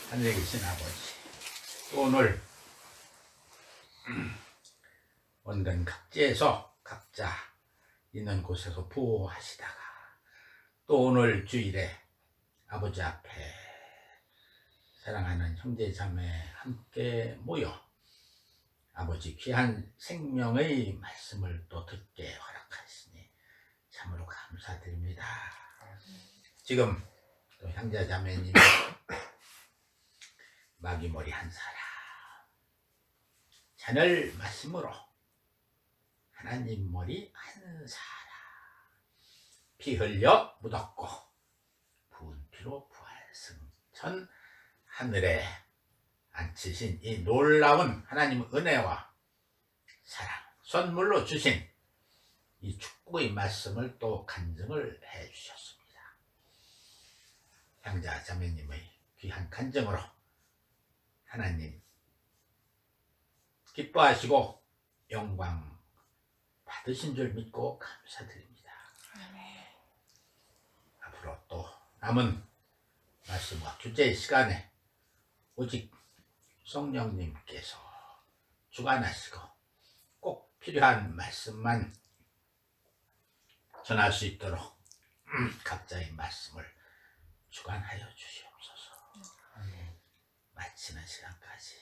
하늘에 계신 아버지, 또 오늘 원근 각지에서 각자 있는 곳에서 부호하시다가 또 오늘 주일에 아버지 앞에 사랑하는 형제 자매 함께 모여 아버지 귀한 생명의 말씀을 또 듣게 허락하시니 참으로 감사드립니다. 지금 또 형제 자매님 마귀머리 한 사람 잔을 말씀으로 하나님 머리 한 사람 피 흘려 묻었고 부은 피로 부활승천 하늘에 앉히신 이 놀라운 하나님의 은혜와 사랑 선물로 주신 이 축복의 말씀을 또 간증을 해 주셨습니다. 형제 자매님의 귀한 간증으로 하나님 기뻐하시고 영광 받으신 줄 믿고 감사드립니다. 앞으로 또 남은 말씀과 주제의 시간에 오직 성령님께서 주관하시고 꼭 필요한 말씀만 전할 수 있도록 각자의 말씀을 주관하여 주시옵소서. 마치는 시간까지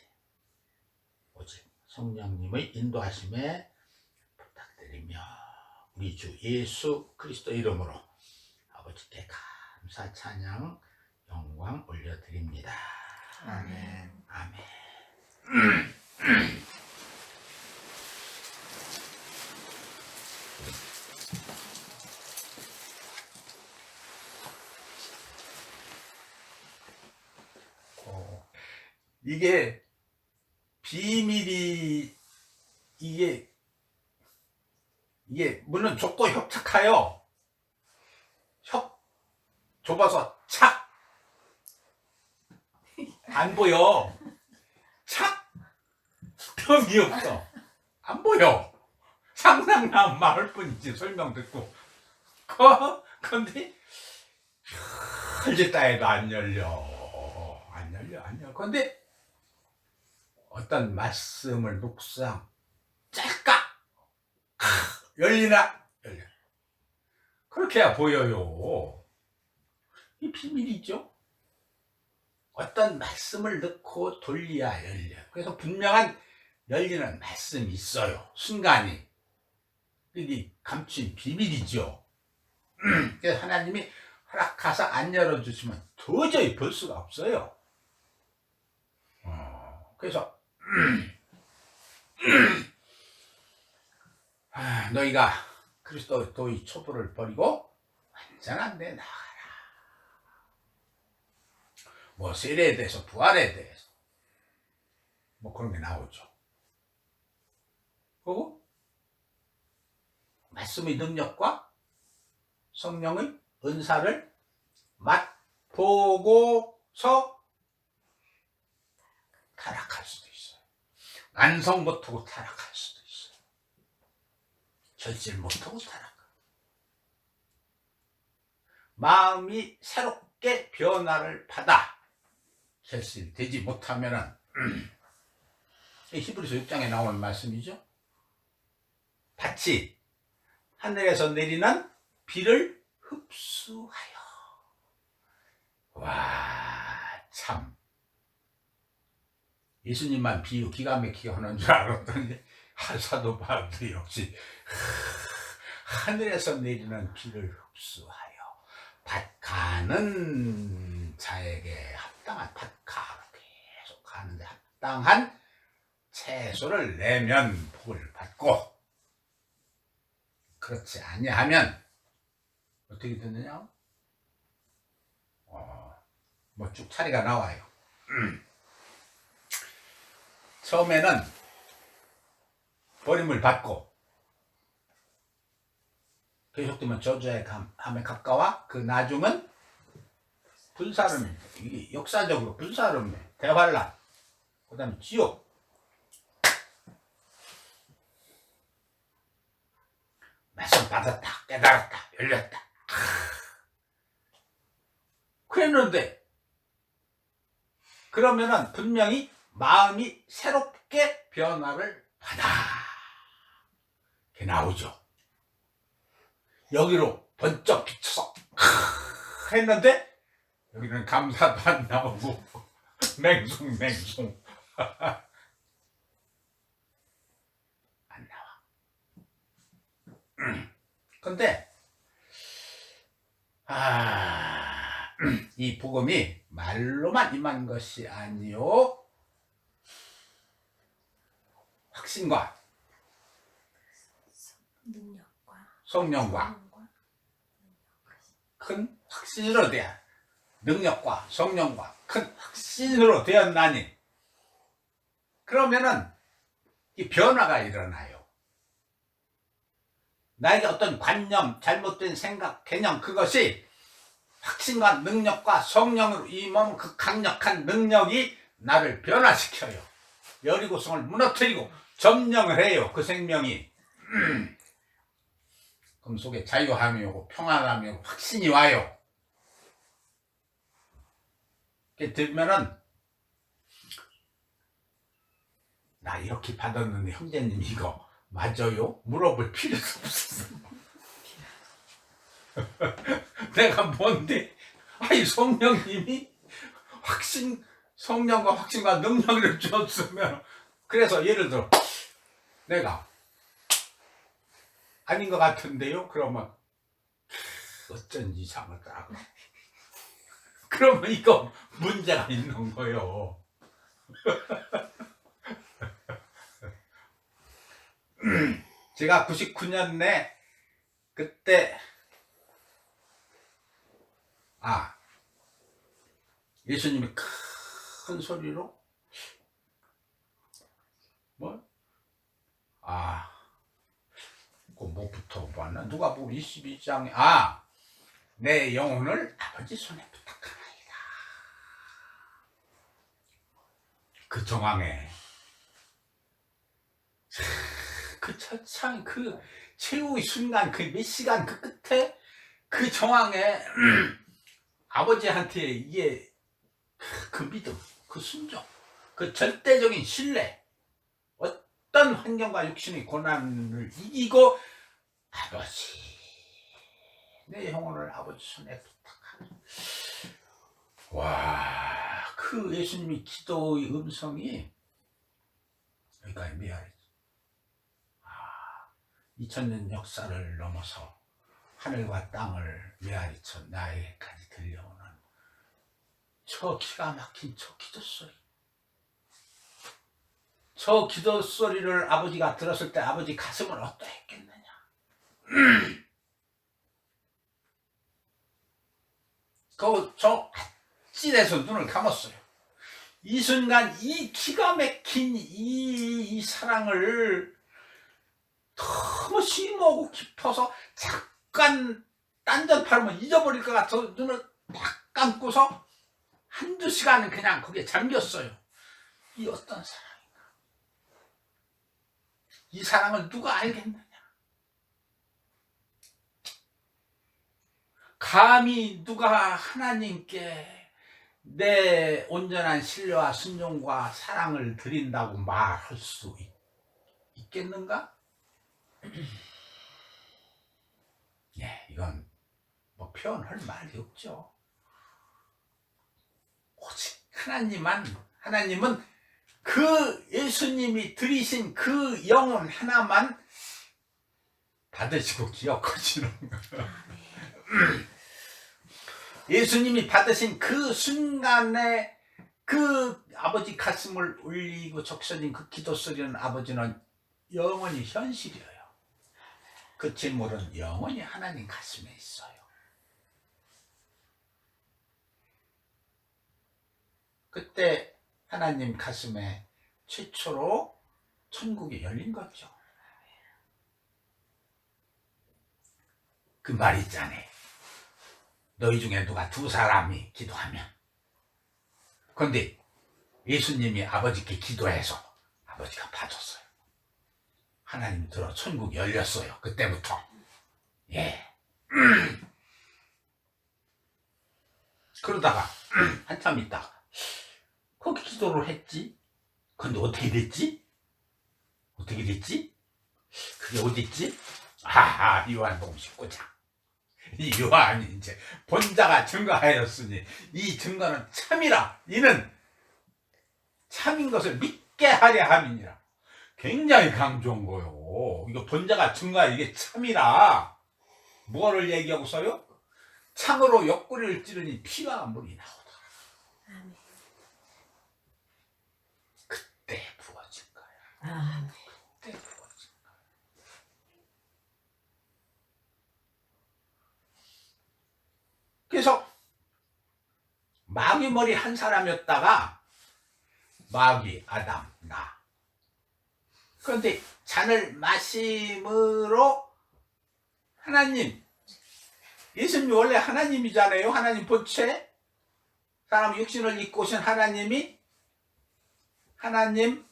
오직 성령님의 인도하심에 부탁드리며 우리 주 예수 그리스도 이름으로 아버지께 감사 찬양 영광 올려드립니다. 아멘. 아멘. 이게 비밀이 이게 문은 좁고 협착하여 좁아서 착 안 보여. 착 틈이 없어. 안 보여. 상상만 말할 뿐이지 설명 듣고. 근데 열렸다 해도 안 열려. 안 열려. 근데 어떤 말씀을 묵상 짤까 열리나 열려. 그렇게 해야 보여요. 이 비밀이죠. 어떤 말씀을 넣고 돌려야 열려. 그래서 분명한 열리는 말씀이 있어요. 순간이. 이게 감춘 비밀이죠. 그래서 하나님이 허락하사 안 열어주시면 도저히 볼 수가 없어요. 그래서 너희가 그리스도의 촛불을 버리고 완전한 데 나가라. 뭐 세례에 대해서 부활에 대해서 뭐 그런 게 나오죠. 그리고 말씀의 능력과 성령의 은사를 맛보고서 타락할 수도 있어요. 완성 못하고 타락할 수도 있어요. 결실 못하고 타락할. 마음이 새롭게 변화를 받아 결실되지 못하면은 히브리서 6장에 나오는 말씀이죠. 밭이 하늘에서 내리는 비를 흡수하여. 와, 참. 예수님만 비유 기가 막히게 하는 줄 알았더니 사도 바울도 역시 하늘에서 내리는 비를 흡수하여 밭 가는 자에게 합당한 밭 가로 계속 가는데 합당한 채소를 내면 복을 받고 그렇지 아니하면 어떻게 되느냐? 뭐 쭉 차례가 나와요. 처음에는 버림을 받고 계속되면 저주의 함에 가까워 그 나중은 불사름, 이게 역사적으로 불사름, 대환란, 그 다음에 지옥. 말씀 받았다, 깨달았다, 열렸다. 그랬는데 그러면은 분명히 마음이 새롭게 변화를 받아. 그게 나오죠. 여기로 번쩍 비쳐서 했는데 여기는 감사도 안 나오고 맹숭맹숭 안 나와. 근데 이 복음이 말로만 임한 것이 아니요, 확신과 능력과 성령과 큰 확신으로 대한, 능력과 성령과 큰 확신으로 되었나니, 그러면은 이 변화가 일어나요. 나에게 어떤 관념, 잘못된 생각, 개념, 그것이 확신과 능력과 성령으로 임한 그 강력한 능력이 나를 변화시켜요. 여리고성을 무너뜨리고 점령을 해요. 그 생명이. 그럼 속에 자유함이 오고 평안함이 오고 확신이 와요. 이렇게 들면은 나 이렇게 받았는데 형제님 이거 맞아요? 물어볼 필요도 없었어. 내가 뭔데? 아니 성령님이 확신, 성령과 확신과 능력을 줬으면, 그래서 예를 들어 내가 아닌 것 같은데요? 그러면 어쩐지 이상하더라고. 그러면 이거 문제가 있는 거요. 제가 99년에 그때 예수님이 큰 소리로 그 뭐부터 봤나? 누가 보고 22장에 내 영혼을 아버지 손에 부탁하나이다. 그 정황에 그 처창, 그 최후의 순간, 그 몇 시간 그 끝에 그 정황에 아버지한테 이게 그 믿음, 그 순종, 그 절대적인 신뢰, 어떤 환경과 육신의 고난을 이기고 아버지, 내 영혼을 아버지 손에 부탁하는, 와, 그 예수님의 기도의 음성이 여기까지 메아리죠. 2000년 역사를 넘어서 하늘과 땅을 메아리쳐 나에게까지 들려오는 저 기가 막힌 저 기도 소리. 저 기도 소리를 아버지가 들었을 때 아버지 가슴은 어떠했겠느냐. 저 아찔해서 눈을 감았어요. 이 순간 이 기가 막힌 이 사랑을 너무 심오하고 깊어서 잠깐 딴전팔면 잊어버릴 것 같아서 눈을 딱 감고서 한두 시간은 그냥 거기에 잠겼어요. 이 어떤 사랑인가? 이 사랑을 누가 알겠느냐? 감히 누가 하나님께 내 온전한 신뢰와 순종과 사랑을 드린다고 말할 수 있겠는가? 예, 이건 뭐 표현할 말이 없죠. 오직 하나님은 그 예수님이 들이신 그 영혼 하나만 받으시고 기억하시는 거예요. 예수님이 받으신 그 순간에 그 아버지 가슴을 울리고 적셔진 그 기도 소리는 아버지는 영원히 현실이에요. 그 진물은 영원히 하나님 가슴에 있어요. 그때 하나님 가슴에 최초로 천국이 열린 거죠. 그 말 있잖아. 너희 중에 누가 두 사람이 기도하면, 그런데 예수님이 아버지께 기도해서 아버지가 봐줬어요. 하나님 들어 천국 열렸어요. 그때부터. 예. 그러다가 한참 있다가 그 기도를 했지. 근데 어떻게 됐지? 어떻게 됐지? 그게 어디 있지? 요한복음 19장. 이 요한이 이제 본자가 증거하였으니 이 증거는 참이라. 이는 참인 것을 믿게 하려 함이니라. 굉장히 강조한 거요. 이거 본자가 증거하 이게 참이라. 뭐를 얘기하고 써요? 창으로 옆구리를 찌르니 피와 물이 나오더라. 그때 부어진 거야. 그때 부어진 거야. 그래서 마귀 머리 한 사람이었다가 마귀, 아담, 나. 그런데 잔을 마심으로 하나님, 예수님이 원래 하나님이잖아요. 하나님 본체. 사람 육신을 입고 오신 하나님이 하나님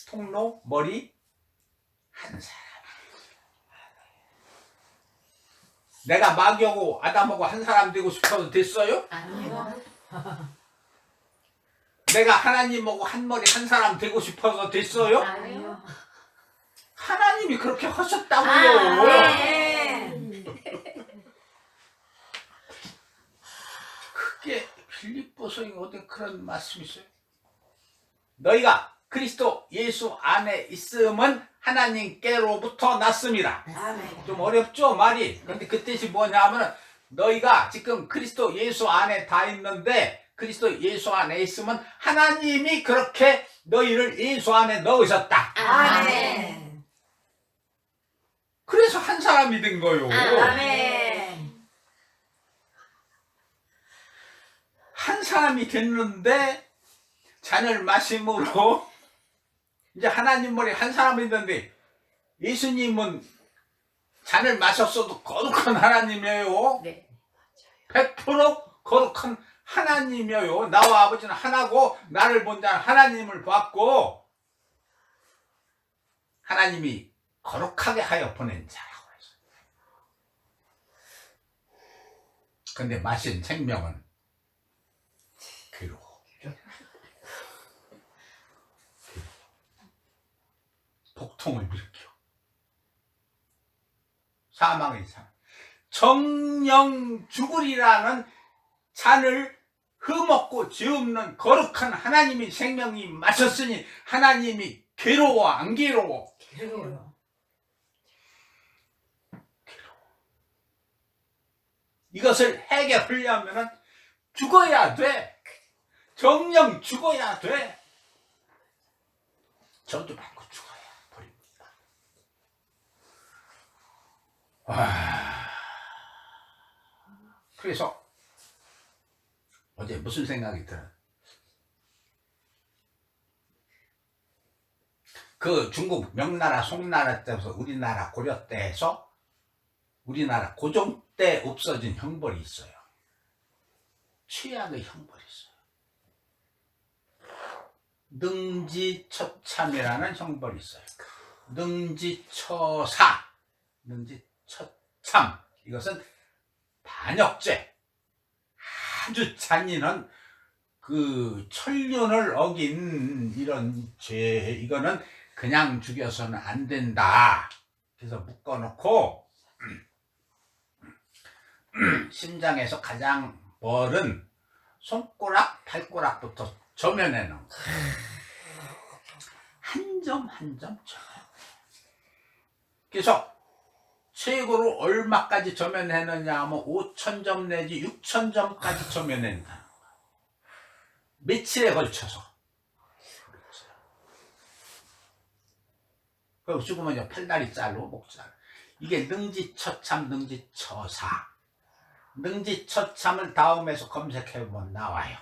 통로 머리 한 사람. 내가 마귀하고 아담하고 한 사람 되고 싶어서 됐어요? 아니요. 내가 하나님하고 한 머리 한 사람 되고 싶어서 됐어요? 아니요. 하나님이 그렇게 하셨다고요. 네. 그게 빌립보서에 어디 그런 말씀이 있어요? 너희가 그리스도 예수 안에 있음은 하나님께로부터 났습니다. 아멘. 좀 어렵죠 말이. 근데 그 뜻이 뭐냐면 너희가 지금 그리스도 예수 안에 다 있는데 그리스도 예수 안에 있으면 하나님이 그렇게 너희를 예수 안에 넣으셨다. 아멘. 그래서 한 사람이 된 거요. 아멘. 한 사람이 됐는데 잔을 마심으로 이제 하나님 머리 한 사람이 있는데 예수님은 잔을 마셨어도 거룩한 하나님이에요. 네. 100% 거룩한 하나님이에요. 나와 아버지는 하나고 나를 본 자는 하나님을 봤고 하나님이 거룩하게 하여 보낸 자라고 했어요. 근데 마신 생명은 괴로워. 복통을 일으켜. 사망의 삶. 정령 죽으리라는 잔을 흠없고 죄없는 거룩한 하나님의 생명이 마셨으니 하나님이 괴로워 안 괴로워? 괴로워요. 이것을 해결하려면 죽어야 돼. 정령 죽어야 돼. 저주받고 죽어야 버립니다. 그래서 어제 무슨 생각이 들어요? 그 중국 명나라 송나라 때부터 우리나라 고려 때에서 우리나라 고종 때 없어진 형벌이 있어요. 최악의 형벌이 있어요. 능지처참이라는 형벌이 있어요. 능지처사, 능지처참. 이것은 반역죄. 아주 잔인한 그 천륜을 어긴 이런 죄. 이거는 그냥 죽여서는 안 된다. 그래서 묶어놓고 심장에서 가장 멀은 손가락, 발가락부터 저면에 넣은 한 점 한 점 저면. 그래서 최고로 얼마까지 저면했느냐 하면 5,000점 내지 6,000점까지 저면했다. 며칠에 걸쳐서. 그리고 죽으면 팔다리 잘로 목 잘로. 이게 능지처참, 능지처사. 능지처참을 다음에서 검색해보면 나와요.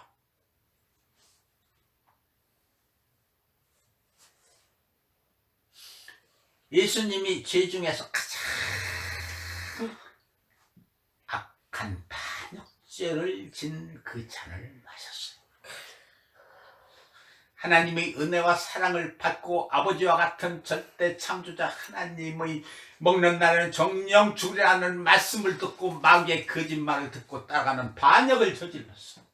예수님이 죄 중에서 가장 악한 반역죄를 진 그 잔을 마셨어요. 하나님의 은혜와 사랑을 받고 아버지와 같은 절대 창조자 하나님의 먹는 날에는 정령 죽으라는 말씀을 듣고 마귀의 거짓말을 듣고 따라가는 반역을 저질렀어요.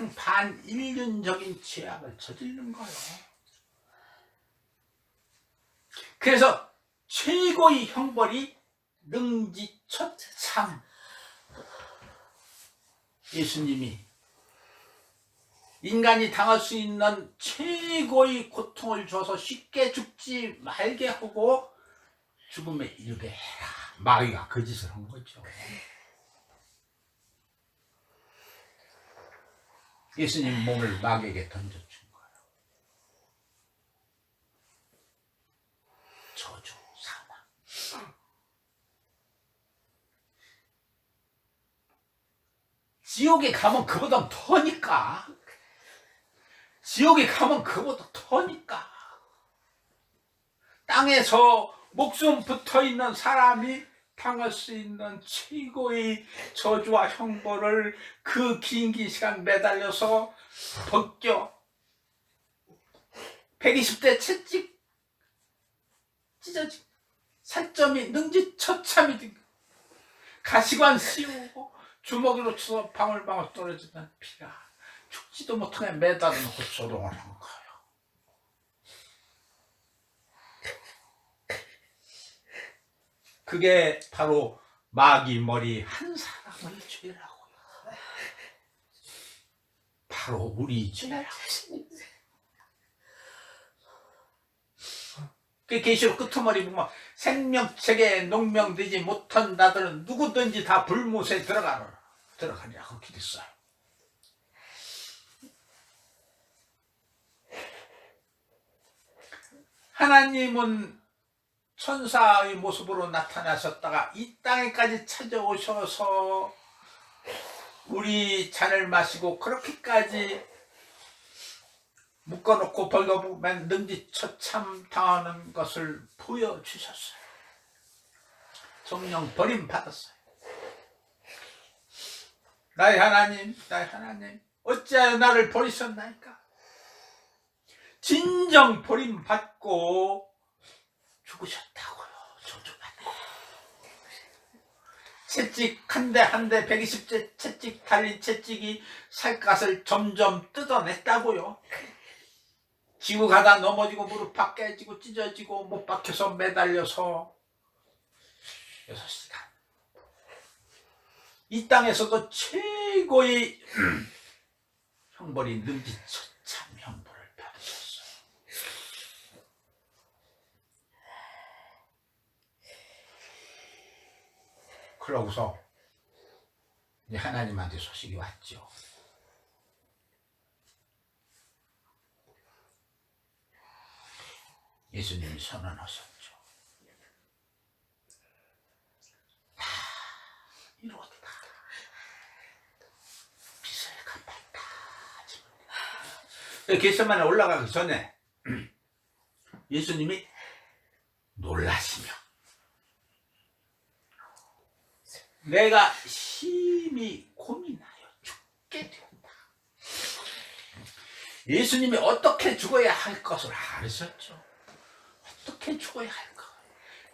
가장 반인륜적인 죄악을 저지른 거예요. 그래서 최고의 형벌이 능지처참. 예수님이 인간이 당할 수 있는 최고의 고통을 줘서 쉽게 죽지 말게 하고 죽음에 이르게 해라. 마귀가 그 짓을 한 거죠. 예수님 몸을 마귀에게 던져준 거예요. 저주, 사망. 지옥에 가면 그보다 더니까. 지옥에 가면 그보다 더니까. 땅에서 목숨 붙어있는 사람이 당할 수 있는 최고의 저주와 형벌을 그 긴 시간 매달려서 벗겨 120대 채찍 찢어진 살점이 능지처참이 된 거. 가시관 씌우고 주먹으로 쳐서 방울방울 떨어지는 피가 죽지도 못하게 매달아 놓고 조롱을 한 거예요. 그게 바로 마귀 머리 한 사람의 죄라고요. 바로 우리 죄라고. 그 계시록 끝머리 보면 생명책에 농명되지 못한 자들은 누구든지 다 불못에 들어가리라고 기도했어요. 하나님은 천사의 모습으로 나타나셨다가 이 땅에까지 찾아오셔서 우리 잔을 마시고 그렇게까지 묶어놓고 벌거보면 능지처참 당하는 것을 보여주셨어요. 성령 버림받았어요. 나의 하나님, 나의 하나님, 어찌하여 나를 버리셨나이까? 진정 버림받고 죽으셨다고요. 저주받고 채찍 한 대 한 대 120째 채찍 달린 채찍이 살갗을 점점 뜯어냈다고요. 지구 가다 넘어지고 무릎 팍 깨지고 찢어지고 못 박혀서 매달려서 6시간 이 땅에서도 최고의 형벌이 능지처참 형벌을 받으셨어요. 그러고서 이제 하나님한테 소식이 왔죠. 예수님이 선언하셨죠. 다 이루었다. 빚을 갚았다. 겟세마네 올라가기 전에 예수님이 놀라시며 내가 심히 고민하여 죽게 되었다. 예수님이 어떻게 죽어야 할 것을 아셨죠. 어떻게 죽어야 할까?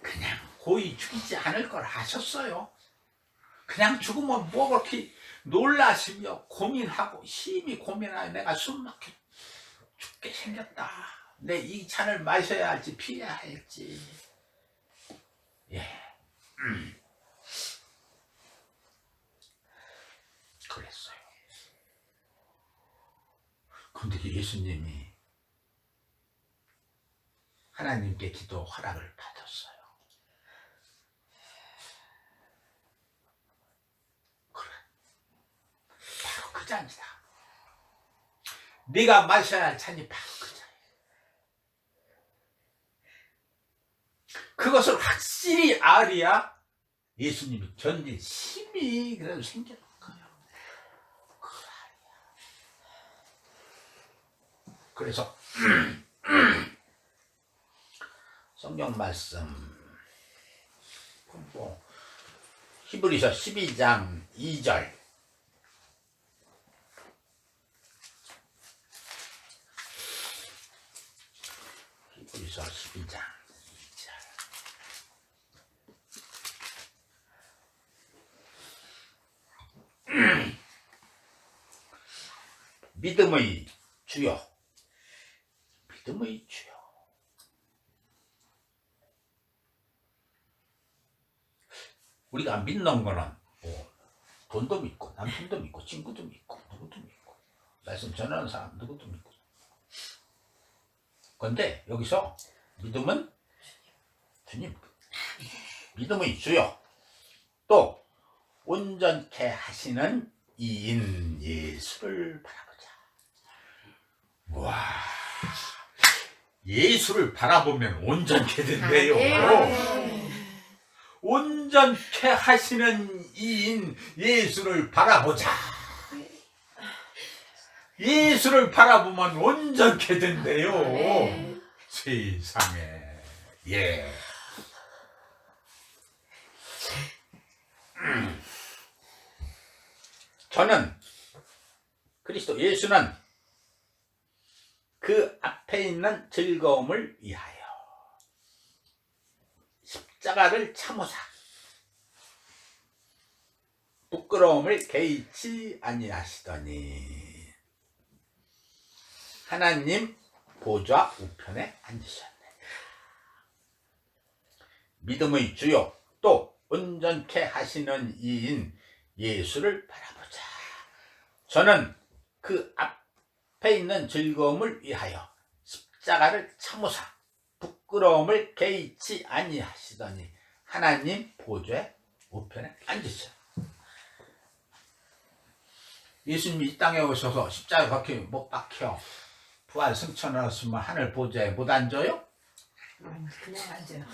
그냥 고이 죽이지 않을 걸 아셨어요. 그냥 죽으면 뭐 그렇게 놀라시며 고민하고 심히 고민하여 내가 숨막혀 죽게 생겼다. 내 이 잔을 마셔야 할지 피해야 할지. 예. 그랬어요. 근데 예수님이 하나님께 기도 허락을 받았어요. 그래. 바로 그 잔이다. 네가 마셔야 할 잔이 바로 그 잔이야. 그것을 확실히 알아야 예수님이 견딜 힘이 그래도 생기는 거예요. 그걸 알아야. 그래서 성경 말씀 히브리서 12장 2절 히브리서 12장 2절 믿음의 주요. 믿음의 주요. 우리가 믿는 거는 뭐 돈도 믿고 남편도 믿고 친구도 믿고 누구도 믿고 말씀 전하는 사람 누구도 믿고. 그런데 여기서 믿음은 주님. 믿음의 주요. 또 온전케 하시는 이인 예수를 바라보자. 와, 예수를 바라보면 온전케 된대요. 온전케 하시는 이인 예수를 바라보자. 예수를 바라보면 온전케 된대요. 세상에. 예. 저는 그리스도 예수는 그 앞에 있는 즐거움을 위하여 십자가를 참으사 부끄러움을 개의치 아니하시더니 하나님 보좌 우편에 앉으셨네. 믿음의 주요 또 온전케 하시는 이인 예수를 바라보자. 저는 그 앞에 있는 즐거움을 위하여 십자가를 참으사 부끄러움을 개의치 아니하시더니 하나님 보좌 우편에 앉으셨네. 예수님이 이 땅에 오셔서 십자가에 박혀 못 박혀 부활 승천하셨으면 하늘 보좌에 못 앉아요? 그냥 앉아요.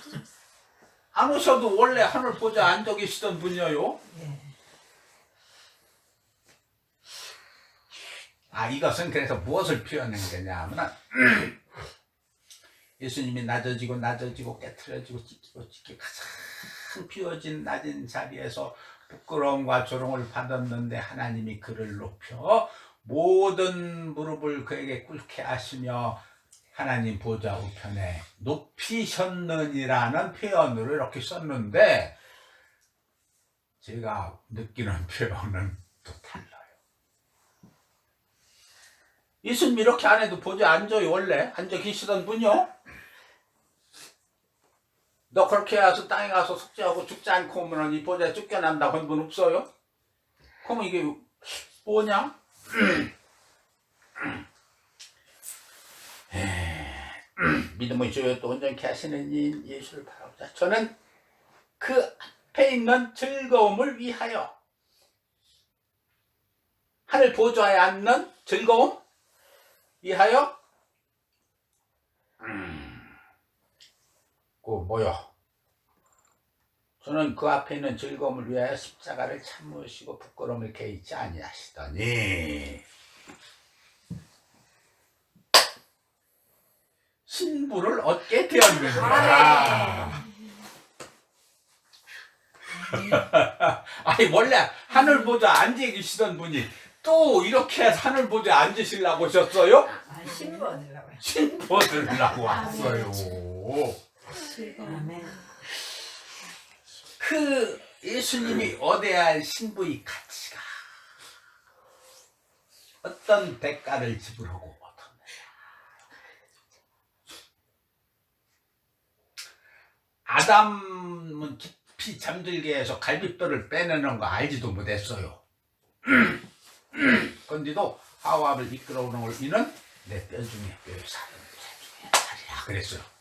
안 오셔도 원래 하늘 보좌에 앉아 계시던 분이에요. 예. 이것은 그래서 무엇을 표현한 거냐면 예수님이 낮아지고 깨트려지고 찢기고 가장 비워진 낮은 자리에서 부끄러움과 조롱을 받았는데 하나님이 그를 높여 모든 무릎을 그에게 꿇게 하시며 하나님 보좌 우편에 높이셨느니라는 표현으로 이렇게 썼는데 제가 느끼는 표현은 또 달라요. 예수님 이렇게 안 해도 보좌 앉아요. 원래 앉아 계시던 분이요. 너 그렇게 해서 땅에 가서 속죄하고 죽지 않고 오면 이 보좌에 쫓겨난다고 한 분 없어요? 그럼 이게 뭐냐? 믿음의 주요 또 온전케 하시는 이인 예수를 바라보자. 저는 그 앞에 있는 즐거움을 위하여 하늘 보좌에 앉는 즐거움 위하여 그 뭐요? 저는 그 앞에 있는 즐거움을 위하여 십자가를 참으시고 부끄러움을 개의치 아니하시더니 신부를 얻게 되었느니라. 아니 원래 하늘 보좌 앉아 계시던 분이 또 이렇게 하늘 보좌 앉으시려고 오셨어요? 신부 얻으려고요. 신부 얻으려고 왔어요. 아멘. 그 예수님이 얻어야 할 신부의 가치가 어떤 대가를 지불하고 얻었느냐. 아담은 깊이 잠들게 해서 갈비뼈를 빼내는 거 알지도 못했어요. 그런데도 하와를 이끌어오는 이는 내 뼈 중에 뼈, 살은 새 중에 살이라 그랬어요.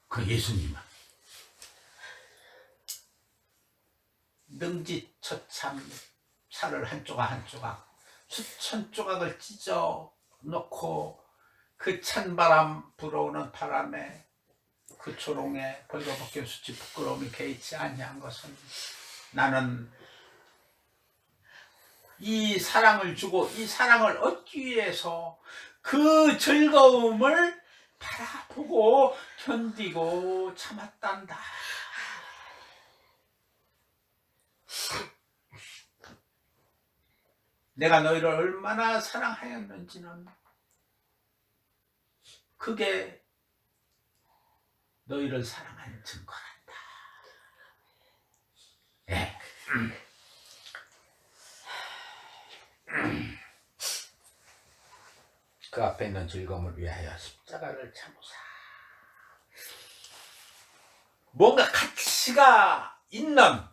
그 예수님은 능지처참 살을 한 조각 수천 조각을 찢어 놓고 그 찬바람 불어오는 바람에 그 조롱에 벌거벗긴 수치 부끄러움이 개의치 아니한 것은 나는 이 사랑을 주고 이 사랑을 얻기 위해서 그 즐거움을 바라보고 견디고 참았단다. 내가 너희를 얼마나 사랑하였는지는 그게 너희를 사랑하는 증거란다. 예. 그 앞에 있는 즐거움을 위하여 십자가를 참으사. 뭔가 가치가 있는,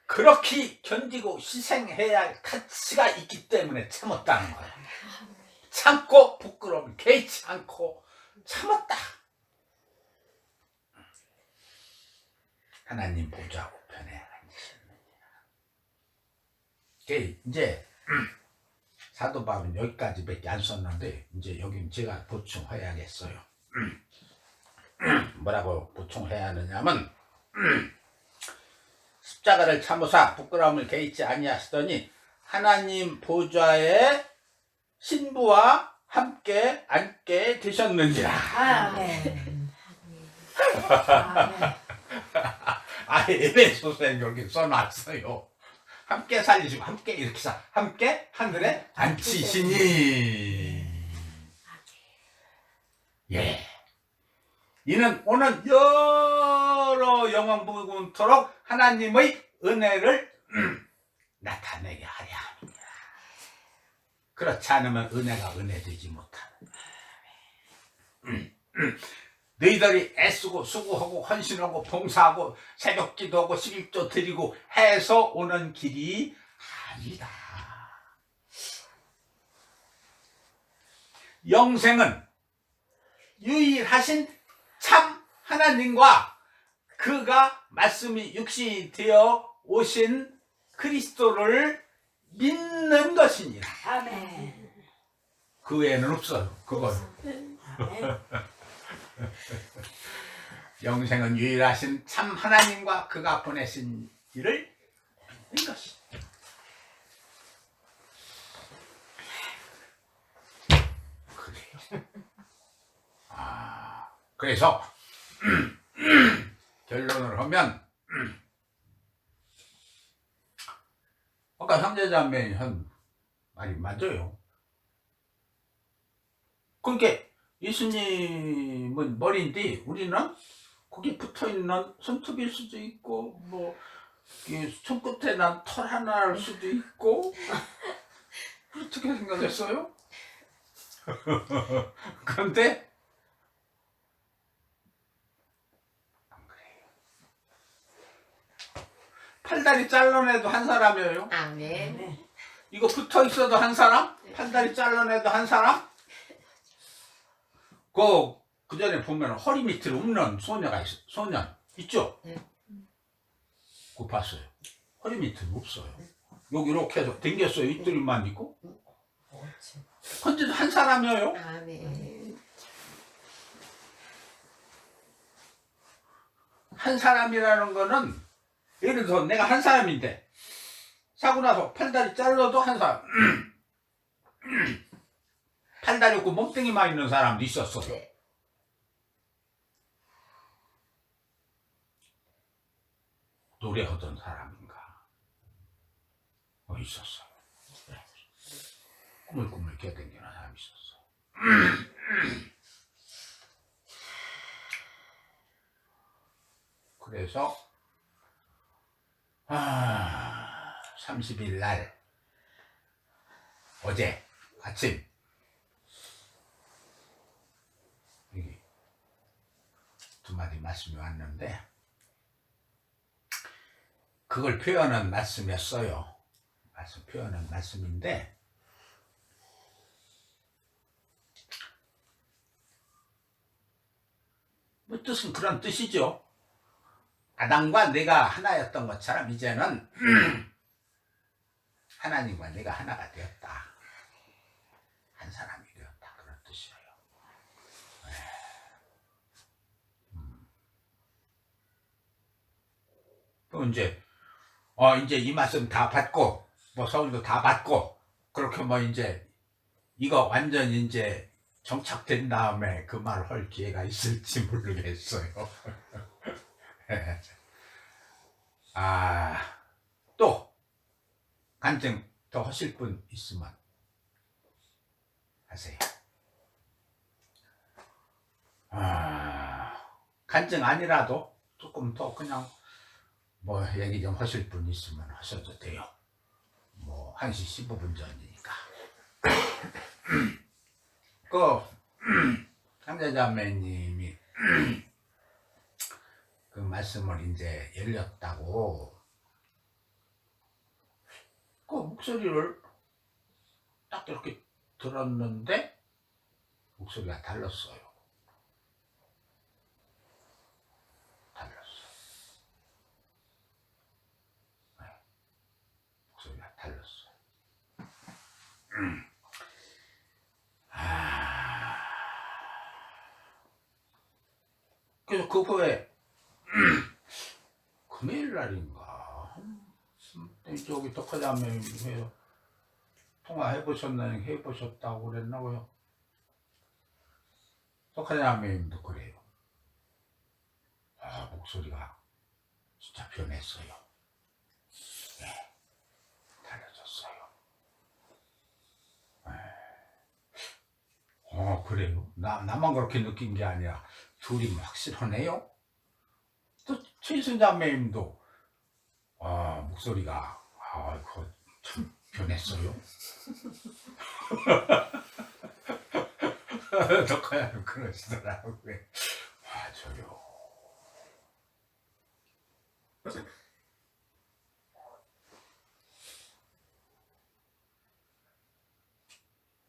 그렇게 견디고 희생해야 할 가치가 있기 때문에 참았다는 거예요. 참고 부끄러움을 개의치 않고 참았다. 하나님 보좌 우편에 앉으셨느니라. 이제 사도 바울은 여기까지밖에 안 썼는데 이제 여기는 제가 보충해야겠어요. 뭐라고 보충해야 하느냐면 십자가를 참으사 부끄러움을 개의치 아니하시더니 하나님 보좌에 신부와 함께 앉게 되셨느니라. 아멘. 아멘. 에베소서에 여기 써놨어요. 함께 살리시고 함께 이렇게 함께 하늘에 앉히시니. 예. 이는 오는 여러 영원 부분토록 하나님의 은혜를 나타내게 하려 합니다. 그렇지 않으면 은혜가 은혜되지 못하는. 너희들이 애쓰고 수고하고 헌신하고 봉사하고 새벽 기도하고 11조 드리고 해서 오는 길이 아니다. 영생은 유일하신 참 하나님과 그가 말씀이 육신이 되어 오신 그리스도를 믿는 것이니라. 아멘. 그 외에는 없어요. 그건. 아멘. 영생은 유일하신 참 하나님과 그가 보내신 이를 믿는 것이. 그래요. 그래서 결론을 하면 아까 형제자매 한 말이 맞아요. 그러니까 예수님은 머리인데 우리는 거기 붙어있는 손톱일 수도 있고 뭐 손끝에 난 털 하나일 수도 있고 어떻게 생각했어요? 그런데 안 그래요. 팔다리 잘라내도 한 사람이에요. 아멘. 이거 붙어있어도 한 사람? 팔다리 잘라내도 한 사람? 그 전에 보면 허리 밑에 없는 소녀가 있어. 소년 있죠? 네. 그거 봤어요. 허리 밑에 없어요. 여기 이렇게 해서 당겼어요. 이들만 있고. 근데도 한 사람이에요. 아멘. 한 사람이라는 거는 예를 들어 내가 한 사람인데 사고 나서 팔다리 잘라도 한 사람. 팔다리 없고 몸뚱이만 있는 사람도 있었어. 네. 노래하던 사람인가 있었어. 꾸물꾸물 기어다니는 사람이 있었어. 그래서 30일 날 어제 아침 여기 두 마디 말씀이 왔는데 그걸 표현한 말씀이었어요. 표현한 말씀인데 뭐 뜻은 그런 뜻이죠. 아담과 내가 하나였던 것처럼 이제는 하나님과 내가 하나가 되었다. 한 사람이 되었다. 그런 뜻이에요. 또 이제 이 말씀 다 받고 뭐 서울도 다 받고 그렇게 뭐 이제 이거 완전 이제 정착된 다음에 그 말을 할 기회가 있을지 모르겠어요. 또 간증 더 하실 분 있으면 하세요. 간증 아니라도 조금 더 그냥 뭐 얘기 좀 하실 분 있으면 하셔도 돼요. 뭐 1시 15분 전이니까. 그 상자자매님이 그 말씀을 이제 열렸다고 그 목소리를 딱 이렇게 들었는데 목소리가 달랐어요. 달랐어. 네. 목소리가 달랐어. 그래서 그 후에 금요일 날인가 저기 독화자매 통화해보셨나요? 해보셨다고 그랬나고요? 독화자매님도 그래요. 아, 목소리가 진짜 변했어요. 네, 달라졌어요. 그래요? 나만 그렇게 느낀 게 아니라 둘이 확실하네요. 또 최순자매님도 목소리가 그거 참 변했어요. 독하야는 그러시더라고요. 맞아요.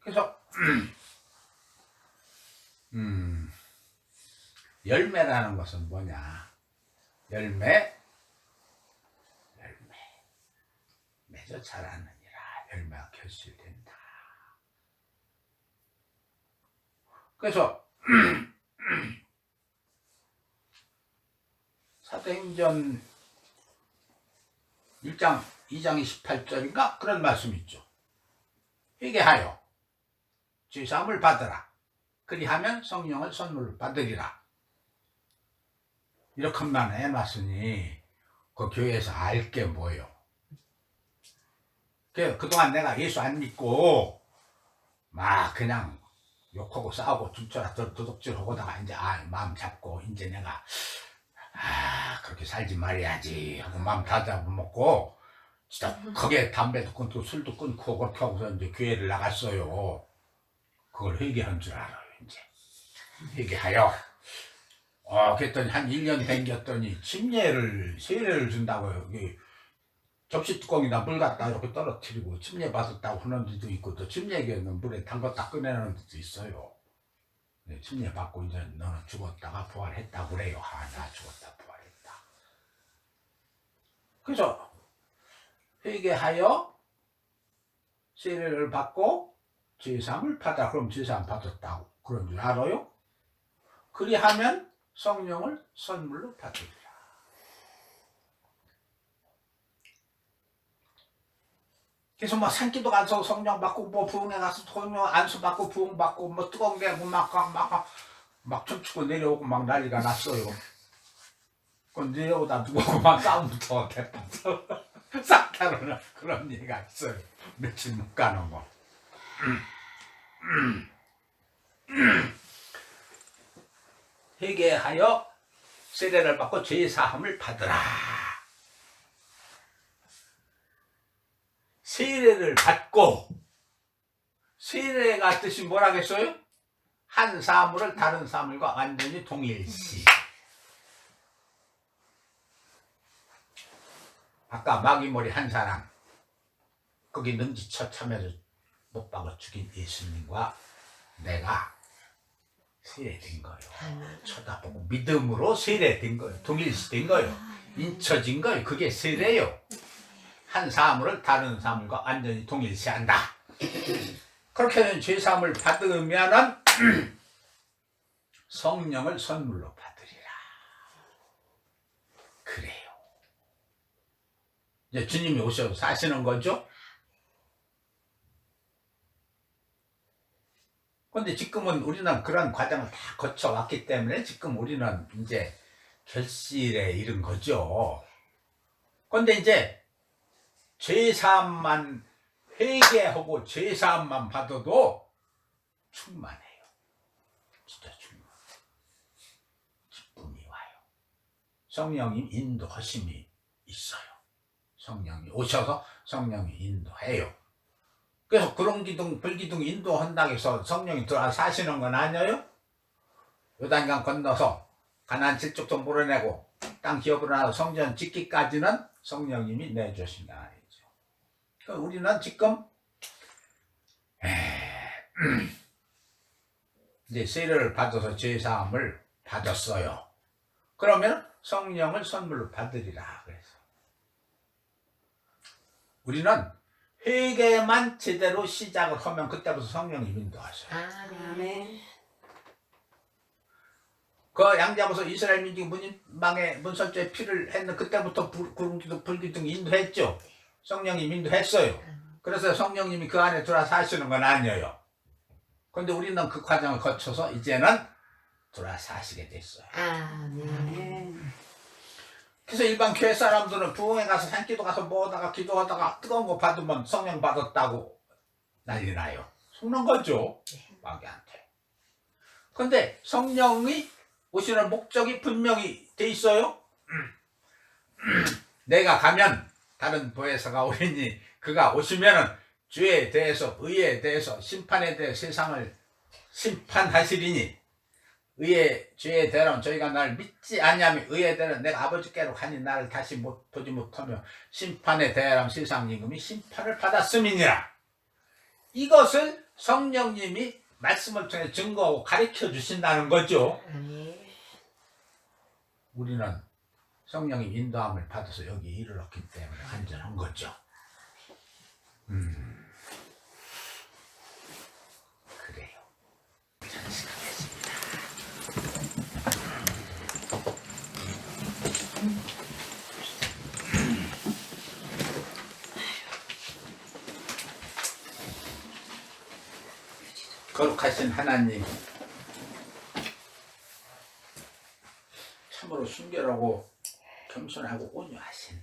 그래서 열매라는 것은 뭐냐? 열매 맺어 자라느니라. 열매가 결실된다. 그래서 사도행전 1장 2장 28절인가 그런 말씀이 있죠. 회개하여 죄사함을 받으라. 그리하면 성령을 선물로 받으리라. 이렇게만 해놨으니 그 교회에서 알 게 뭐예요? 그동안 내가 예수 안 믿고 막 그냥 욕하고 싸우고 춤춰라 도둑질하고 다가 이제 마음 잡고 이제 내가 그렇게 살지 말아야지 하고 마음 다 잡아먹고 진짜 크게 담배도 끊고 술도 끊고 그렇게 하고서 이제 교회를 나갔어요. 그걸 회개한 줄 알아요. 이제 회개하여 그랬더니 한 1년 댕겼더니 세례를 준다고요. 접시 뚜껑에다 물 갖다 이렇게 떨어뜨리고 침례 받았다고 하는 데도 있고 또 침례교는 물에 담갔다 꺼내는 데도 있어요. 네, 침례 받고 이제 너는 죽었다가 부활했다고 그래요. 나 죽었다 부활했다. 그래서 회개하여 세례를 받고 죄사함을 받아. 그럼 죄사함 받았다고 그런 줄 알아요? 그리하면 성령을 선물로 받으리라. 그래서 뭐 산기도 가서 성령 받고 뭐 부흥회 가서 성령 안수 받고 부흥 받고 뭐 뜨거운 게 막 춤추고 내려오고 막 난리가 났어요. 그 내려오다 누구 막 싸움부터 대파서 싹다르는 그런 얘기가 있어요. 며칠 못 가는 거. 회개하여 세례를 받고 죄 사함을 받으라. 세례를 받고 세례가 뜻이 뭐라겠어요? 한 사물을 다른 사물과 완전히 동일시. 아까 마귀머리 한 사람 거기 능지처참해서 못 박아 죽인 예수님과 내가 세례된 거예요. 쳐다보고 믿음으로 세례된 거예요. 동일시된 거예요. 인쳐진 거예요. 그게 세례예요. 한 사물을 다른 사물과 완전히 동일시한다. 그렇게 하면 죄사함을 받으면은 성령을 선물로 받으리라. 그래요. 이제 주님이 오셔서 사시는 거죠. 그런데 지금은 우리는 그런 과정을 다 거쳐왔기 때문에 지금 우리는 이제 결실에 이른 거죠. 그런데 이제 죄사함만 회개하고 죄사함만 받아도 충만해요. 진짜 충만. 기쁨이 와요. 성령님 인도하심이 있어요. 성령이 오셔서 성령이 인도해요. 그래서 구름기둥 불기둥 인도한다고 해서 성령이 들어와 사시는 건 아니에요. 요단강 건너서 가나안 칠족도 물어내고 땅 기업으로 나서 성전 짓기까지는 성령님이 내주신 게 아니죠. 그러니까 우리는 지금 이제 세례를 받아서 죄사함을 받았어요. 그러면 성령을 선물로 받으리라 그래서 우리는 회개만 제대로 시작을 하면 그때부터 성령님이 인도하셔요. 아멘. 그 양자부서 이스라엘 민족이 문설주에 피를 했는 그때부터 구름기둥 불기둥 인도했죠. 성령님 인도했어요. 그래서 성령님이 그 안에 들어와 사시는 건 아니에요. 그런데 우리는 그 과정을 거쳐서 이제는 들어와 사시게 됐어요. 아멘. 그래서 일반 교회 사람들은 부흥회 가서 산기도 가서 뭐하다가 기도하다가 뜨거운 거 받으면 성령 받았다고 난리 나요. 속는 거죠. 마귀한테. 근데 성령이 오시는 목적이 분명히 돼 있어요. 내가 가면 다른 보혜사가 오리니 그가 오시면은 죄에 대해서 의에 대해서 심판에 대해 세상을 심판하시리니 의의 죄에 대하면 저희가 날 믿지 아니하면 의에 대하면 내가 아버지께로 가니 나를 다시 보지 못하며 심판에 대하면 세상 임금이 심판을 받았음이니라. 이것을 성령님이 말씀을 통해 증거하고 가르쳐 주신다는 거죠. 아멘. 우리는 성령의 인도함을 받아서 여기 이르렀기 때문에 안전한 거죠. 그래요. 거룩하신 하나님, 참으로 순결하고 겸손하고 온유하신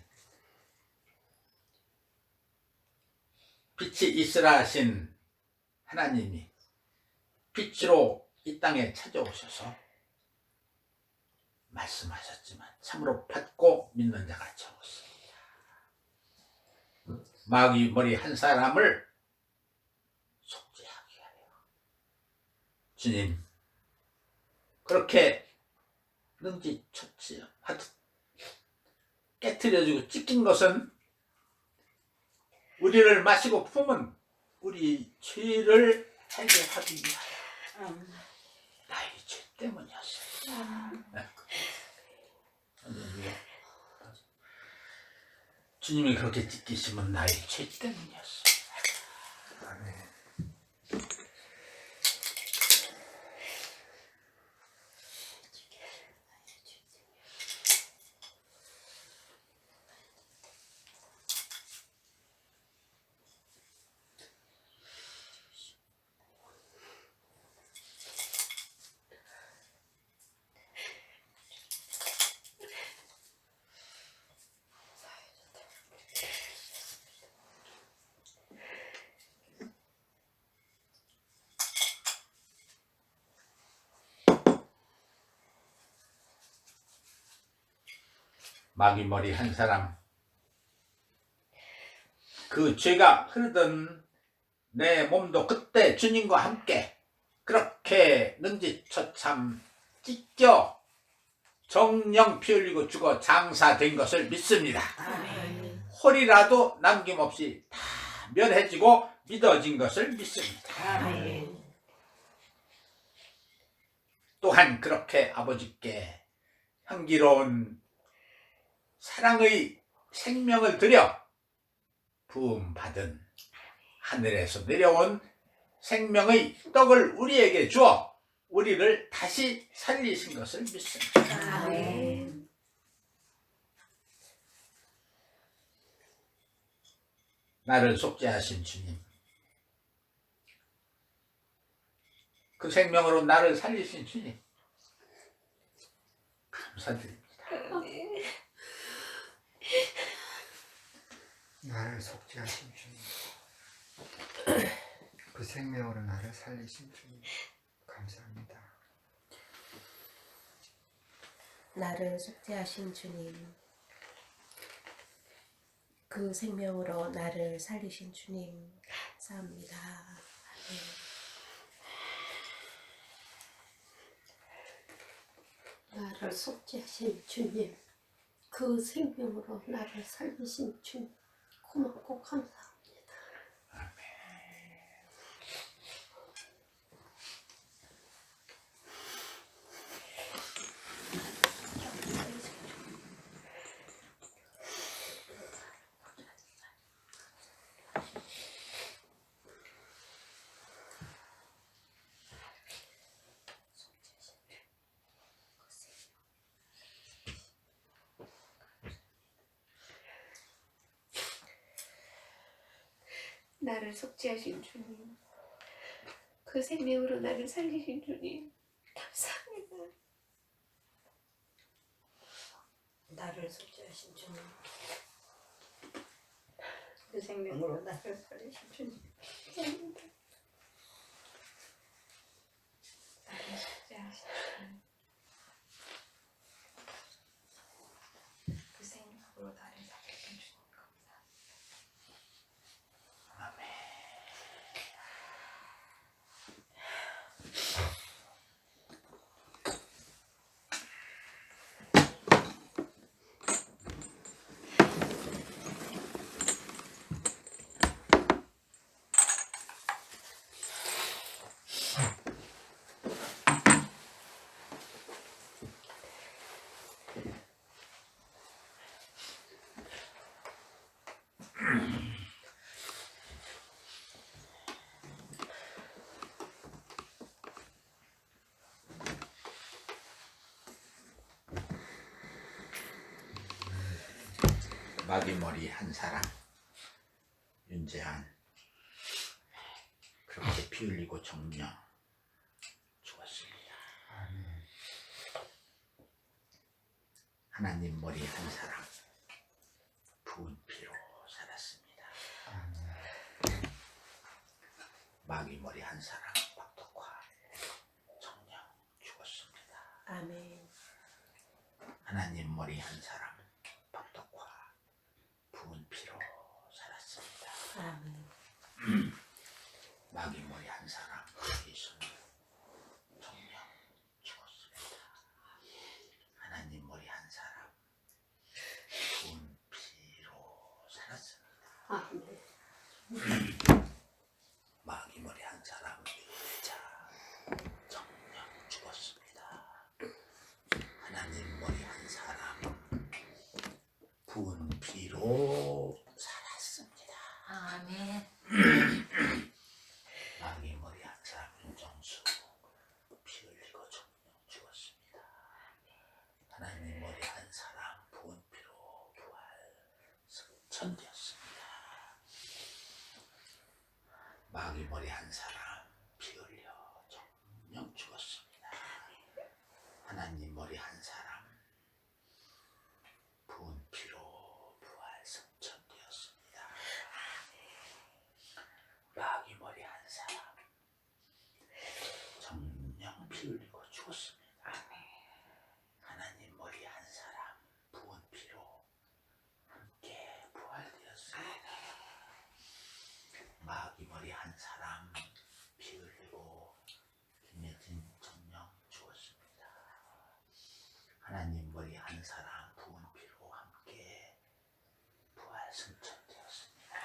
빛이 있으라 하신 하나님이 빛으로 이 땅에 찾아오셔서 말씀하셨지만 참으로 받고 믿는 자가 적었습니다. 마귀 머리 한 사람을 속죄하기 위하여 주님 그렇게 능지처치하듯 깨트려주고 찢긴 것은 우리를 마시고 품은 우리 죄를 해결하기 위하여 나의 죄 때문이었어요. 주님이 그렇게 찢기시면 나의 죄 때문이었어요. 마귀 머리 한 사람, 그 죄가 흐르던 내 몸도 그때 주님과 함께 그렇게 능지처참 찢겨 정령 피 흘리고 죽어 장사된 것을 믿습니다. 아멘. 홀이라도 남김없이 다 멸해지고 믿어진 것을 믿습니다. 아멘. 또한 그렇게 아버지께 향기로운 사랑의 생명을 들여 부음받은 하늘에서 내려온 생명의 떡을 우리에게 주어 우리를 다시 살리신 것을 믿습니다. 아멘. 나를 속죄하신 주님, 그 생명으로 나를 살리신 주님 감사드립니다. 나를 속죄하신 주님, 그 생명으로 나를 살리신 주님 감사합니다. 나를 속죄하신 주님, 그 생명으로 나를 살리신 주님 감사합니다. 나를 속죄하신 주님, 그 생명으로 나를 살리신 주님, 고맙고 감사합니다. 나를 속죄하신 주님, 그 생명으로 나를 살리신 주님, 감사합니다. 나를 속죄하신 주님, 그 생명으로 나를 살리신 주님, 감사합니다. 나를 속죄하신 주님, 그 생명으로 나를 살리신 주님, 감사합니다. 마귀머리 한 사람, 윤재한, 그렇게 피 흘리고 정령 죽었습니다. 하나님 머리 한 사람, 부은 피로 살았습니다. 마귀머리 한 사람, 박덕화, 정령 죽었습니다. 아멘. 하나님 머리 한 사람, 박덕화, 부은 피로 살았습니다. 아멘. 마귀 머리 한 사람, 예수는 정령 죽었습니다. 하나님 머리 한 사람, 부은 피로 살았습니다. 아멘. 마귀 머리 한 사람, 자 정령 죽었습니다. 하나님 머리 한 사람, 부은 피로 살았습니다. 아멘. 마귀 머리 한 사람, 윤정수, 피 흘리고 정령 죽었습니다. 하나님 머리 한 사람, 부은 피로 부활 승천되었습니다. 마귀 머리 한 사람, 피 흘려 정령 죽었습니다. 하나님 머리 한 사람, 부은 피로 부활 승천되었습니다. 마귀 머리 한 사람, 정령 피 흘리고 죽었습니다. 하나님 머리 한 사람, 부은 피로 함께 부활되었습니다. 마귀 머리 한 사람, 피 흘리고 김예진 정령 죽었습니다. 하나님 머리 한 사람, 부은 피로 함께 부활 승천되었습니다.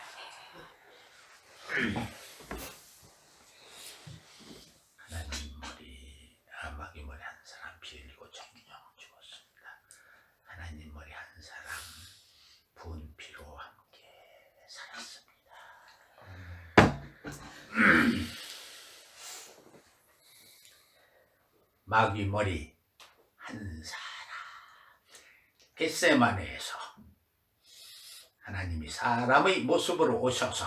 하나님 머리, 마귀 머리 한 사람, 피 흘리고 정령 죽었습니다. 하나님 머리 한 사람, 부은 피로 함께 살았습니다. 마귀 머리 한 사람, 겟세마네에서 하나님이 사람의 모습으로 오셔서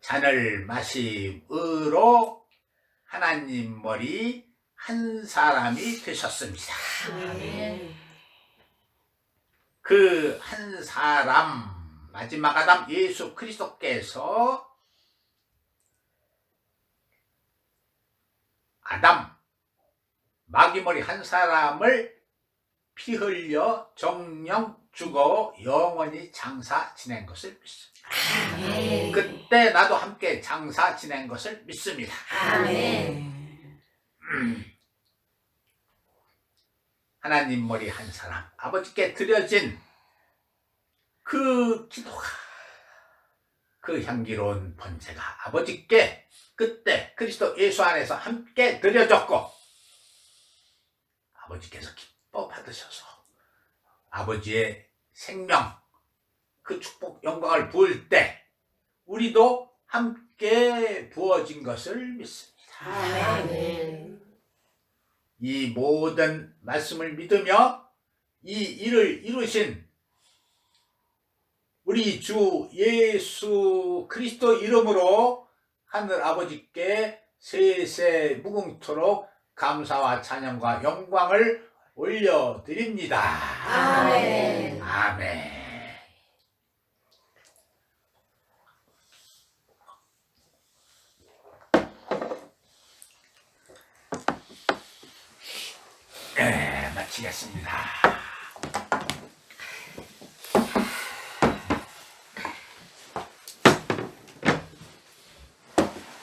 잔을 마심으로 하나님 머리 한 사람이 되셨습니다. 아멘. 그 한 사람, 마지막 아담 예수 그리스도께서 아담, 마귀머리 한 사람을 피 흘려 정령 죽어 영원히 장사 지낸 것을 믿습니다. 아멘. 그때 나도 함께 장사 지낸 것을 믿습니다. 아멘. 하나님 머리 한 사람, 아버지께 드려진 그 기도가, 그 향기로운 번제가 아버지께 그때 그리스도 예수 안에서 함께 드려졌고, 아버지께서 기뻐 받으셔서 아버지의 생명, 그 축복 영광을 부을 때 우리도 함께 부어진 것을 믿습니다. 아멘. 이 모든 말씀을 믿으며 이 일을 이루신 우리 주 예수 그리스도 이름으로 하늘 아버지께 세세 무궁토록 감사와 찬양과 영광을 올려드립니다. 아멘. 아멘. 네, 마치겠습니다.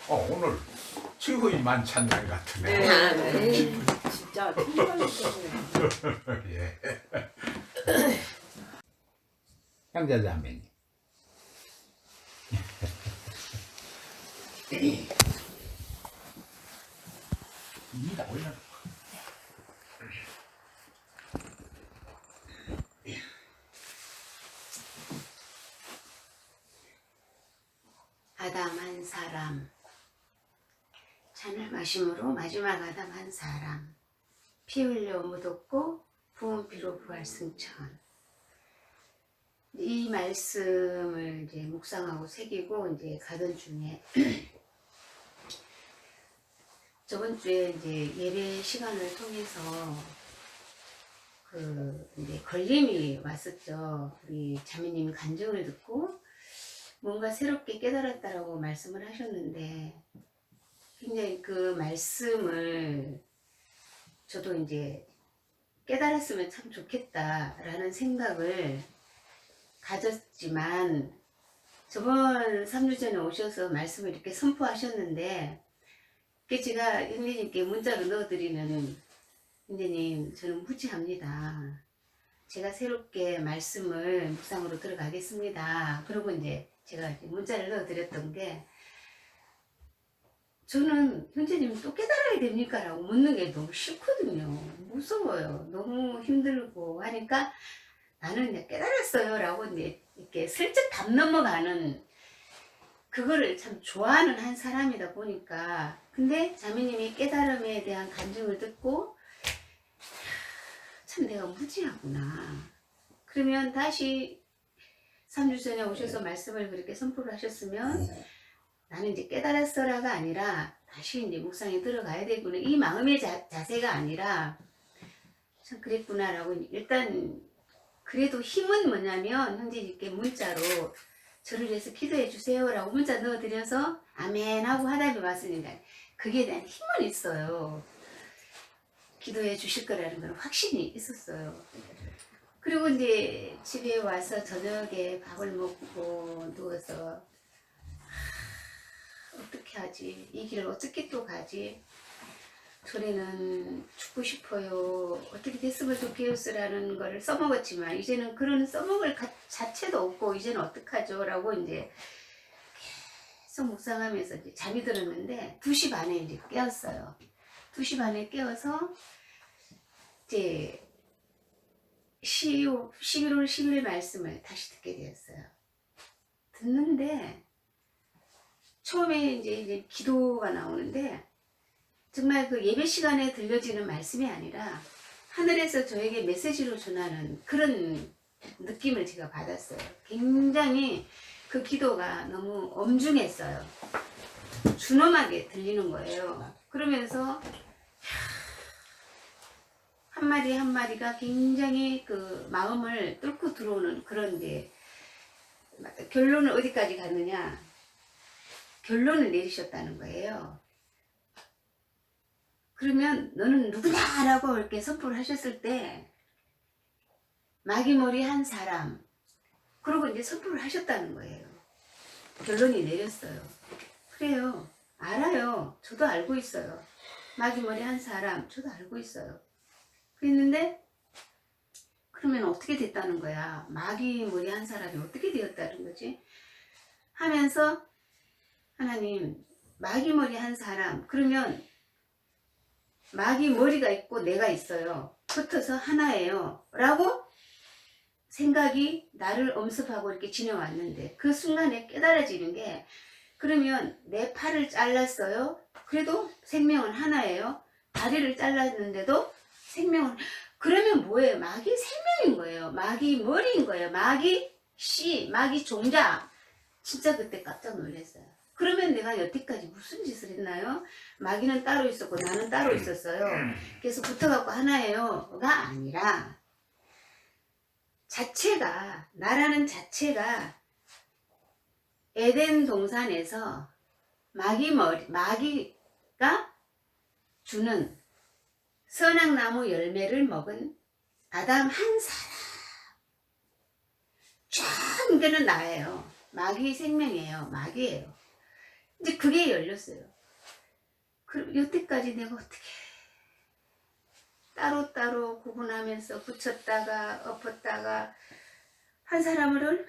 오늘 최고의 만찬 날 같으네. 네. 진짜 예. 형제자매님. 이다 올려. 아담 한 사람, 잔을 마심으로 마지막 아담 한 사람, 피 흘려 묻었고 부은 피로 부활 승천. 이 말씀을 이제 묵상하고 새기고 이제 가던 중에 저번 주에 이제 예배 시간을 통해서 그 이제 걸림이 왔었죠. 우리 자매님 간증을 듣고 뭔가 새롭게 깨달았다라고 말씀을 하셨는데, 굉장히 그 말씀을 저도 이제 깨달았으면 참 좋겠다라는 생각을 가졌지만, 저번 3주 전에 오셔서 말씀을 이렇게 선포하셨는데, 그게 제가 형제님께 문자로 넣어드리는, 형제님 저는 무지합니다. 제가 새롭게 말씀을 묵상으로 들어가겠습니다. 그리고 이제 제가 문자를 넣어드렸던 게, 저는 형제님 또 깨달아야 됩니까? 라고 묻는 게 너무 싫거든요. 무서워요. 너무 힘들고 하니까 나는 이제 깨달았어요. 라고 이제 이렇게 슬쩍 담 넘어가는, 그거를 참 좋아하는 한 사람이다 보니까. 근데 자매님이 깨달음에 대한 간증을 듣고, 참 내가 무지하구나. 그러면 다시 3주 전에 오셔서 말씀을 그렇게 선포를 하셨으면, 나는 이제 깨달았어라가 아니라 다시 이제 묵상에 들어가야 되구나, 이 마음의 자세가 아니라 참 그랬구나라고. 일단 그래도 힘은 뭐냐면 형제님께 문자로 저를 위해서 기도해 주세요라고 문자 넣어드려서 아멘 하고 하답이 왔으니까 그게 대한 힘은 있어요. 기도해 주실 거라는 건 확신이 있었어요. 그리고 이제 집에 와서 저녁에 밥을 먹고 누워서 어떻게 하지? 이 길을 어떻게 또 가지? 전에는 죽고 싶어요. 어떻게 됐으면 좋겠어라는 거를 써먹었지만, 이제는 그런 써먹을 자체도 없고, 이제는 어떡하죠? 라고 이제 계속 묵상하면서 이제 잠이 들었는데, 2시 반에 이제 깨었어요. 2시 반에 깨어서, 이제 11월 10일 말씀을 다시 듣게 되었어요. 듣는데, 처음에 이제 기도가 나오는데, 정말 그 예배 시간에 들려지는 말씀이 아니라 하늘에서 저에게 메시지로 전하는 그런 느낌을 제가 받았어요. 굉장히 그 기도가 너무 엄중했어요. 준엄하게 들리는 거예요. 그러면서 한마디 한마디가 굉장히 그 마음을 뚫고 들어오는 그런 게, 결론을 어디까지 갔느냐, 결론을 내리셨다는 거예요. 그러면 너는 누구냐라고 이렇게 선포를 하셨을 때 마귀머리 한 사람. 그러고 이제 선포를 하셨다는 거예요. 결론이 내렸어요. 그래요. 알아요. 저도 알고 있어요. 마귀머리 한 사람. 저도 알고 있어요. 그랬는데 그러면 어떻게 됐다는 거야? 마귀머리 한 사람이 어떻게 되었다는 거지? 하면서 하나님, 마귀머리 한 사람. 그러면 마귀머리가 있고 내가 있어요. 붙어서 하나예요. 라고 생각이 나를 엄습하고 이렇게 지내왔는데 그 순간에 깨달아지는 게 그러면 내 팔을 잘랐어요. 그래도 생명은 하나예요. 다리를 잘랐는데도 생명은 그러면 뭐예요? 마귀 생명인 거예요. 마귀 머리인 거예요. 마귀 씨, 마귀 종자. 진짜 그때 깜짝 놀랐어요. 그러면 내가 여태까지 무슨 짓을 했나요? 마귀는 따로 있었고 나는 따로 있었어요. 그래서 붙어갖고 하나예요가 아니라 자체가, 나라는 자체가 에덴 동산에서 마귀가 주는 선악나무 열매를 먹은 아담 한 사람. 전개는 나예요. 마귀 생명이에요. 마귀예요. 이제 그게 열렸어요. 그럼 여태까지 내가 어떻게 따로따로 구분하면서 붙였다가 엎었다가 한 사람을 얼마나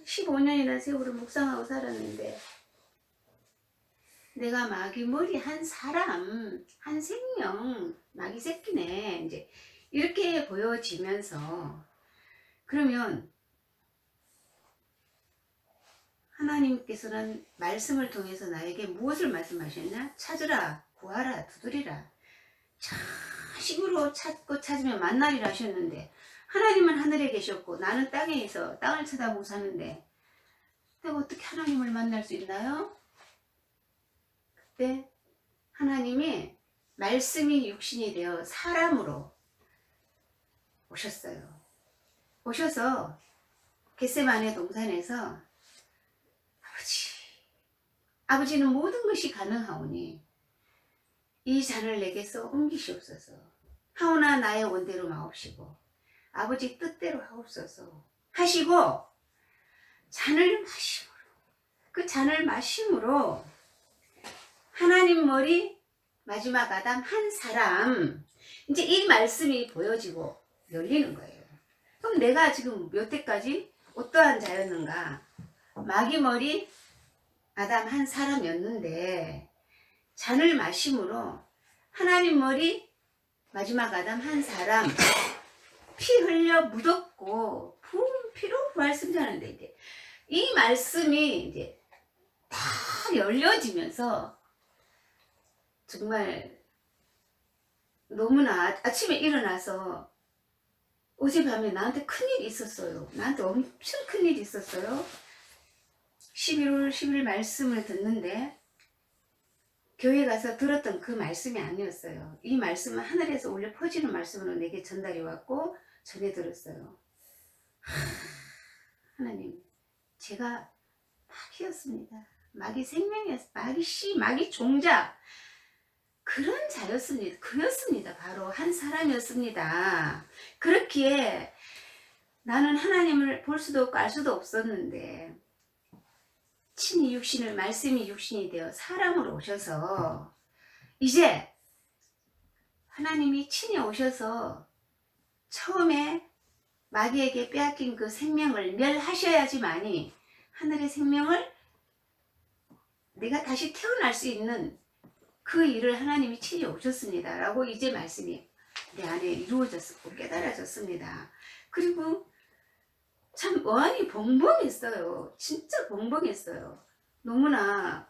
15년이나 세월을 묵상하고 살았는데 내가 마귀 머리 한 사람, 한 생명, 마귀 새끼네 이제 이렇게 보여지면서 그러면 하나님께서는 말씀을 통해서 나에게 무엇을 말씀하셨나? 찾으라, 구하라, 두드리라. 힘으로 찾고 찾으면 만나리라 하셨는데 하나님은 하늘에 계셨고 나는 땅에서 땅을 쳐다보고 사는데 내가 어떻게 하나님을 만날 수 있나요? 그때 하나님이 말씀이 육신이 되어 사람으로 오셨어요. 오셔서 겟세마네 동산에서 아버지는 모든 것이 가능하오니 이 잔을 내게서 옮기시옵소서. 하오나 나의 원대로 마옵시고 아버지 뜻대로 하옵소서 하시고 잔을 마심으로 그 잔을 마심으로 하나님 머리 마지막 아담 한 사람 이제 이 말씀이 보여지고 열리는 거예요. 그럼 내가 지금 여태까지 어떠한 자였는가? 마귀 머리 아담 한 사람이었는데 잔을 마심으로 하나님 머리 마지막 아담 한 사람 피 흘려 묻었고 부은 피로 부활승자하는데 이제 이 말씀이 이제 다 열려지면서 정말 너무나 아침에 일어나서 어젯밤에 나한테 큰일이 있었어요. 나한테 엄청 큰일이 있었어요. 11월 10일 말씀을 듣는데 교회 가서 들었던 그 말씀이 아니었어요. 이 말씀은 하늘에서 울려 퍼지는 말씀으로 내게 전달이 왔고 전해 들었어요. 하나님, 제가 마귀였습니다. 마귀 생명이었습니다. 마귀 씨, 마귀 종자. 그런 자였습니다. 그였습니다. 바로 한 사람이었습니다. 그렇기에 나는 하나님을 볼 수도 없고 알 수도 없었는데 친히 육신을 말씀이 육신이 되어 사람으로 오셔서 이제 하나님이 친히 오셔서 처음에 마귀에게 빼앗긴 그 생명을 멸하셔야지만이 하늘의 생명을 내가 다시 태어날 수 있는 그 일을 하나님이 친히 오셨습니다. 라고 이제 말씀이 내 안에 이루어졌고 깨달아졌습니다. 그리고 참 마음이 벙벙했어요. 진짜 벙벙했어요. 너무나.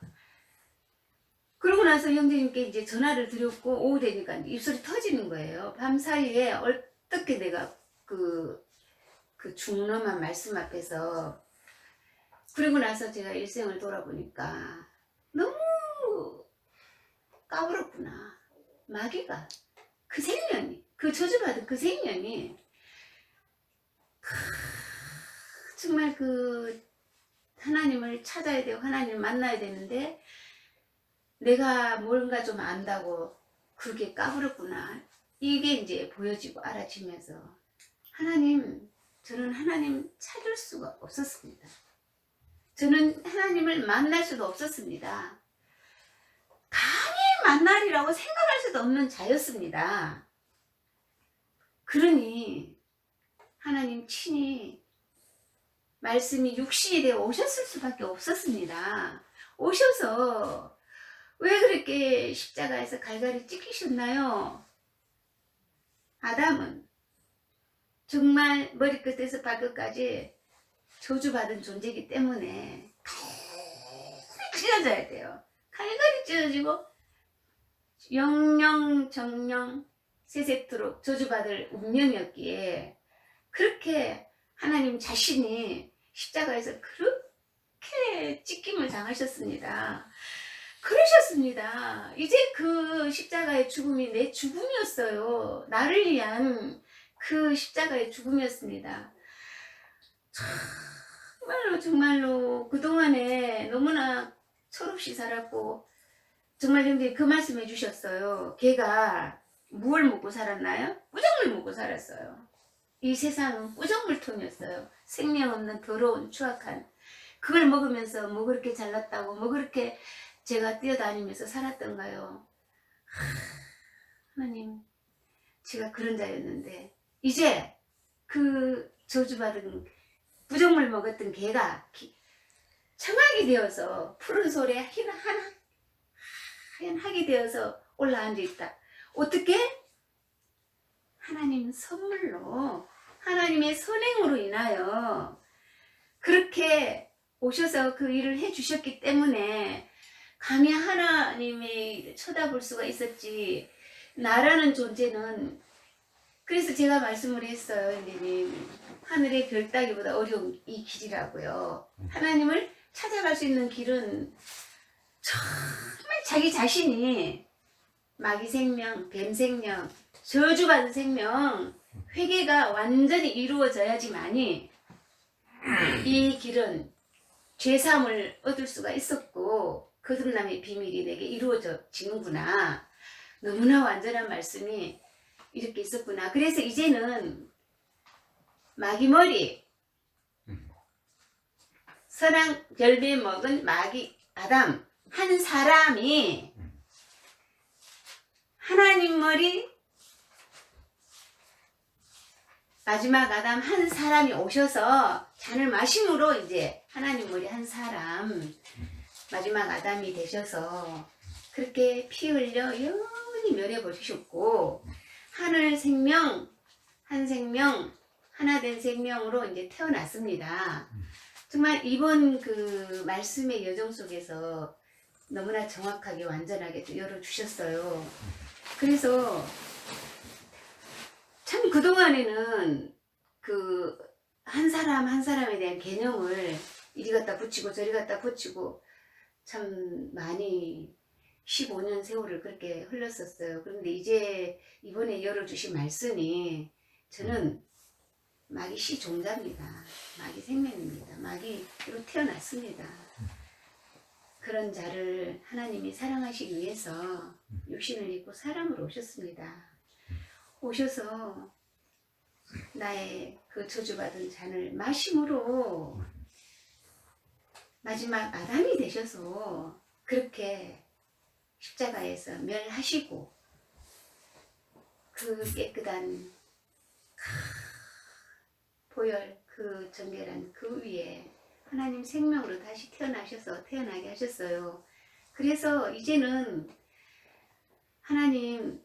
그러고 나서 형제님께 이제 전화를 드렸고 오후 되니까 입술이 터지는 거예요. 밤 사이에 어떻게 내가 그 중엄한 말씀 앞에서 그리고 나서 제가 일생을 돌아보니까 너무 까불었구나. 마귀가 그 생명이 그 저주받은 그 생명이 정말 그 하나님을 찾아야 되고 하나님을 만나야 되는데 내가 뭔가 좀 안다고 그렇게 까불었구나. 이게 이제 보여지고 알아지면서 저는 하나님 찾을 수가 없었습니다. 저는 하나님을 만날 수도 없었습니다. 감히 만날이라고 생각할 수도 없는 자였습니다. 그러니 하나님 친히 말씀이 육신이 되어 오셨을 수밖에 없었습니다. 오셔서 왜 그렇게 십자가에서 갈갈이 찍히셨나요? 아담은 정말 머리끝에서 발끝까지 저주받은 존재이기 때문에 갈갈이 찢어져야 돼요. 갈갈이 찢어지고 영영 정령 세세토록 저주받을 운명이었기에 그렇게 하나님 자신이 십자가에서 그렇게 찢김을 당하셨습니다. 그러셨습니다. 이제 그 십자가의 죽음이 내 죽음이었어요. 나를 위한 그 십자가의 죽음이었습니다. 정말로 그동안에 너무나 철없이 살았고, 정말 형님 그 말씀 해주셨어요. 걔가 무엇을 먹고 살았나요? 뿌정물 먹고 살았어요. 이 세상은 뿌정물통이었어요. 생명 없는 더러운 추악한, 그걸 먹으면서 뭐 그렇게 잘났다고, 뭐 그렇게 제가 뛰어다니면서 살았던가요? 하나님, 제가 그런 자였는데 이제 그 저주받은 부정물 먹었던 개가 청하게 되어서 푸른 솔에 하얀 학이 되어서 올라앉아 있다. 어떻게? 하나님 선물로, 하나님의 선행으로 인하여 그렇게 오셔서 그 일을 해주셨기 때문에 감히 하나님의 일을 쳐다볼 수가 있었지. 나라는 존재는, 그래서 제가 말씀을 했어요. 선생님, 하늘의 별 따기보다 어려운 이 길이라고요. 하나님을 찾아갈 수 있는 길은 정말 자기 자신이 마귀 생명, 뱀 생명, 저주받은 생명, 회개가 완전히 이루어져야지만이 이 길은 죄사함을 얻을 수가 있었고 거듭남의 비밀이 내게 이루어지는구나. 너무나 완전한 말씀이 이렇게 있었구나. 그래서 이제는 마귀 머리, 선악 열매 먹은 마귀 아담 한 사람이 하나님 머리, 마지막 아담 한 사람이 오셔서 잔을 마심으로 이제 하나님 머리 한 사람, 마지막 아담이 되셔서 그렇게 피 흘려 영원히 멸해 버리셨고, 하늘 생명, 한 생명, 하나 된 생명으로 이제 태어났습니다. 정말 이번 그 말씀의 여정 속에서 너무나 정확하게 완전하게 또 열어주셨어요. 그래서 참 그동안에는 그 한 사람 한 사람에 대한 개념을 이리 갖다 붙이고 저리 갖다 붙이고 참 많이 15년 세월을 그렇게 흘렀었어요. 그런데 이제 이번에 열어주신 말씀이 저는 마귀 씨 종자입니다. 마귀 생명입니다. 마귀로 태어났습니다. 그런 자를 하나님이 사랑하시기 위해서 육신을 입고 사람으로 오셨습니다. 오셔서 나의 그 저주받은 잔을 마심으로 마지막 아담이 되셔서 그렇게 십자가에서 멸하시고 그 깨끗한 보혈, 그 정결한 그 위에 하나님 생명으로 다시 태어나게 하셨어요. 그래서 이제는 하나님,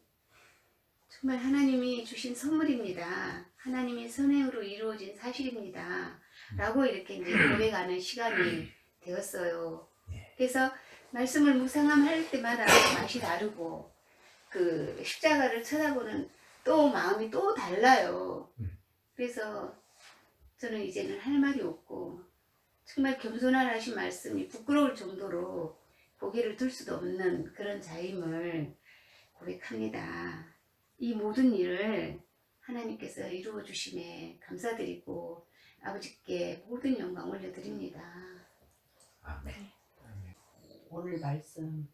정말 하나님이 주신 선물입니다. 하나님의 선행으로 이루어진 사실입니다. 라고 이렇게 이제 고백하는 시간이 되었어요. 그래서 말씀을 묵상할 때마다 맛이 다르고 그 십자가를 쳐다보는 또 마음이 또 달라요. 그래서 저는 이제는 할 말이 없고 정말 겸손하신 말씀이 부끄러울 정도로 고개를 들 수도 없는 그런 자임을 고백합니다. 이 모든 일을 하나님께서 이루어 주심에 감사드리고 아버지께 모든 영광 올려드립니다. 아멘. 오늘 말씀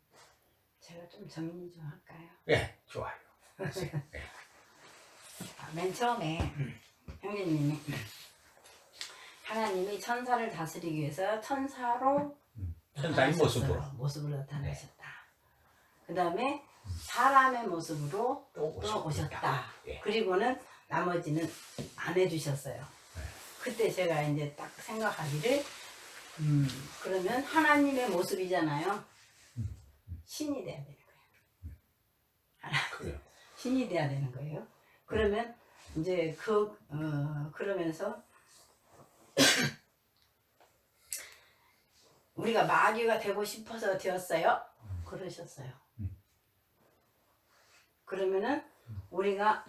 제가 좀 정리 좀 할까요? 예, 좋아요. 맨 처음에 형제님이 하나님이 천사를 다스리기 위해서 천사로 천사의 모습으로 모습으로 나타나셨다. 그 다음에 사람의 모습으로 또 또 오셨다. 예. 그리고는 나머지는 안 해주셨어요. 그때 제가 이제 딱 생각하기를 그러면 하나님의 모습이잖아요. 신이 돼야 되는 거예요. 그래요. 신이 돼야 되는 거예요. 그러면 이제 그러면서 우리가 마귀가 되고 싶어서 되었어요. 그러셨어요. 그러면은 우리가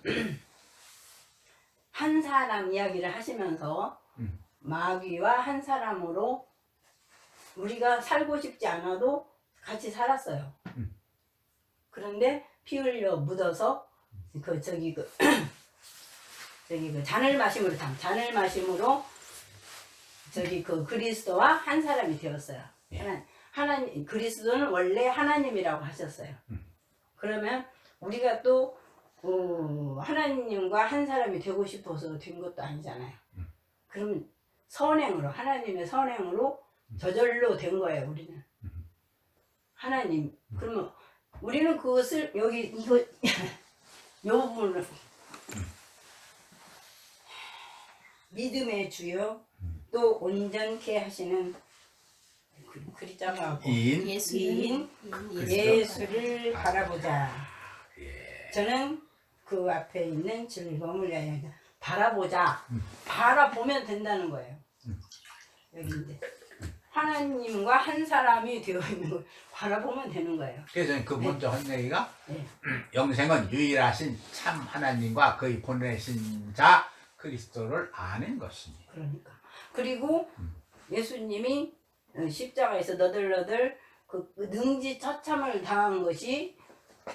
한 사람 이야기를 하시면서 마귀와 한 사람으로 우리가 살고 싶지 않아도 같이 살았어요. 그런데 피 흘려 묻어서 저기 그 잔을 마심으로 저기 그 그리스도와 한 사람이 되었어요. 예. 하나님 그리스도는 원래 하나님이라고 하셨어요. 그러면 우리가 또 하나님과 한 사람이 되고 싶어서 된 것도 아니잖아요. 그러면 선행으로 하나님의 선행으로 저절로 된 거예요. 우리는 하나님 그러면 우리는 그것을 여기 이거 요 부분을 믿음의 주요 또 온전케 하시는 그리자마하고 예수인 예수를 바라보자. 저는 그 앞에 있는 즐거움을 위하여 바라보자. 바라보면 된다는 거예요. 여기 이제 하나님과 한 사람이 되어 있는 걸 바라보면 되는 거예요. 그래서 그 먼저 한 얘기가 네. 영생은 유일하신 참 하나님과 그의 보내신 자 그리스도를 아는 것이니. 그러니까 그리고 예수님이 십자가에서 너덜너덜 그 능지 처참을 당한 것이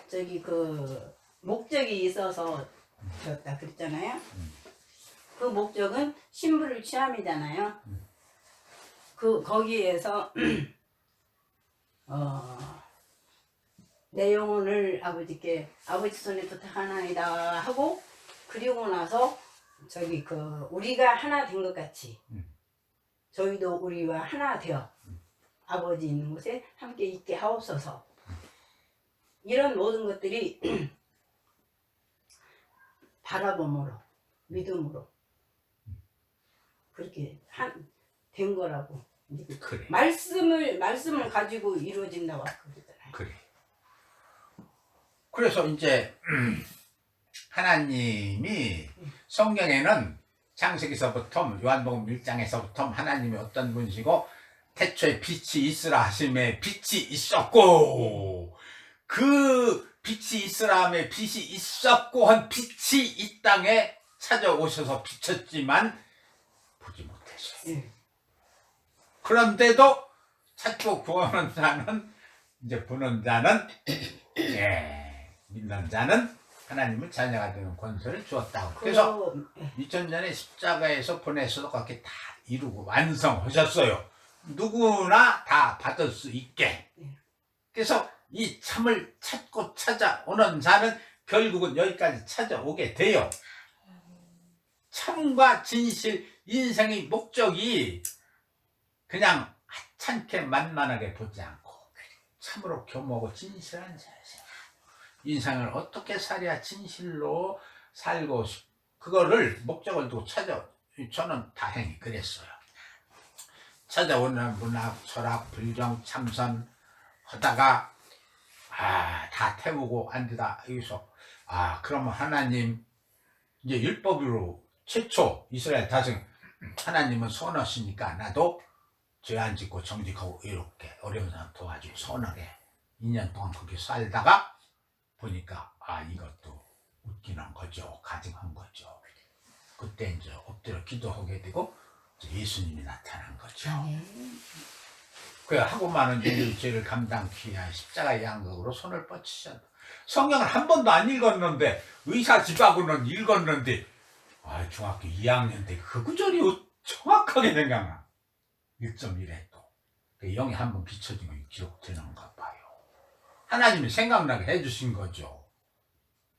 저기 그 목적이 있어서 되었다 그랬잖아요. 그 목적은 신부를 취함이잖아요. 거기에서 내 영혼을 아버지께 아버지 손에 부탁하나이다 하고 그리고 나서 저기 그 우리가 하나 된 것 같이 저희도 우리와 하나 되어 아버지 있는 곳에 함께 있게 하옵소서. 이런 모든 것들이 바라봄으로 믿음으로 그렇게 된 거라고. 그래. 말씀을 가지고 이루어진다고 그러잖아요. 그래. 그래서 이제 하나님이 성경에는 창세기서부터 요한복음 1장에서부터 하나님이 어떤 분이시고 태초에 빛이 있으라 하심에 빛이 있었고 그 빛이 있으라 함에 빛이 있었고 한 빛이 이 땅에 찾아오셔서 비쳤지만 보지 못했어요. 예. 그런데도 찾고 구하는 자는 이제 보는 자는 믿는 자는 하나님의 자녀가 되는 권세를 주었다고. 그래서 2000년에 십자가에서 보내서도 그렇게 다 이루고 완성하셨어요. 누구나 다 받을 수 있게. 그래서 이 참을 찾고 찾아오는 자는 결국은 여기까지 찾아오게 돼요. 참과 진실, 인생의 목적이 그냥 하찮게 만만하게 보지 않고 참으로 교모하고 진실한 자세. 인생을 어떻게 살아야 진실로 살고 그거를 목적을 두고 저는 다행히 그랬어요. 찾아오는 문학, 철학, 불경, 참선 하다가 다 태우고 앉으다 여기서 그러면 하나님 이제 율법으로 최초 이스라엘 다정 하나님은 선하시니까 나도 죄 안 짓고 정직하고 이렇게 어려운 사람 도와주고 선하게 2년 동안 거기 살다가 보니까 이것도 웃기는 거죠. 가증한 거죠. 그때 이제 엎드려 기도하게 되고 예수님이 나타난 거죠. 그 하고만은 인류 죄를 감당케 위한 십자가의 양극으로 손을 뻗치셨다. 성경을 한 번도 안 읽었는데 의사 집하고는 읽었는데 중학교 2학년 때 그 구절이 정확하게 생각나. 1.1에 또 영이 한 번 비춰지고 기록되는가 봐요. 하나님이 생각나게 해주신 거죠.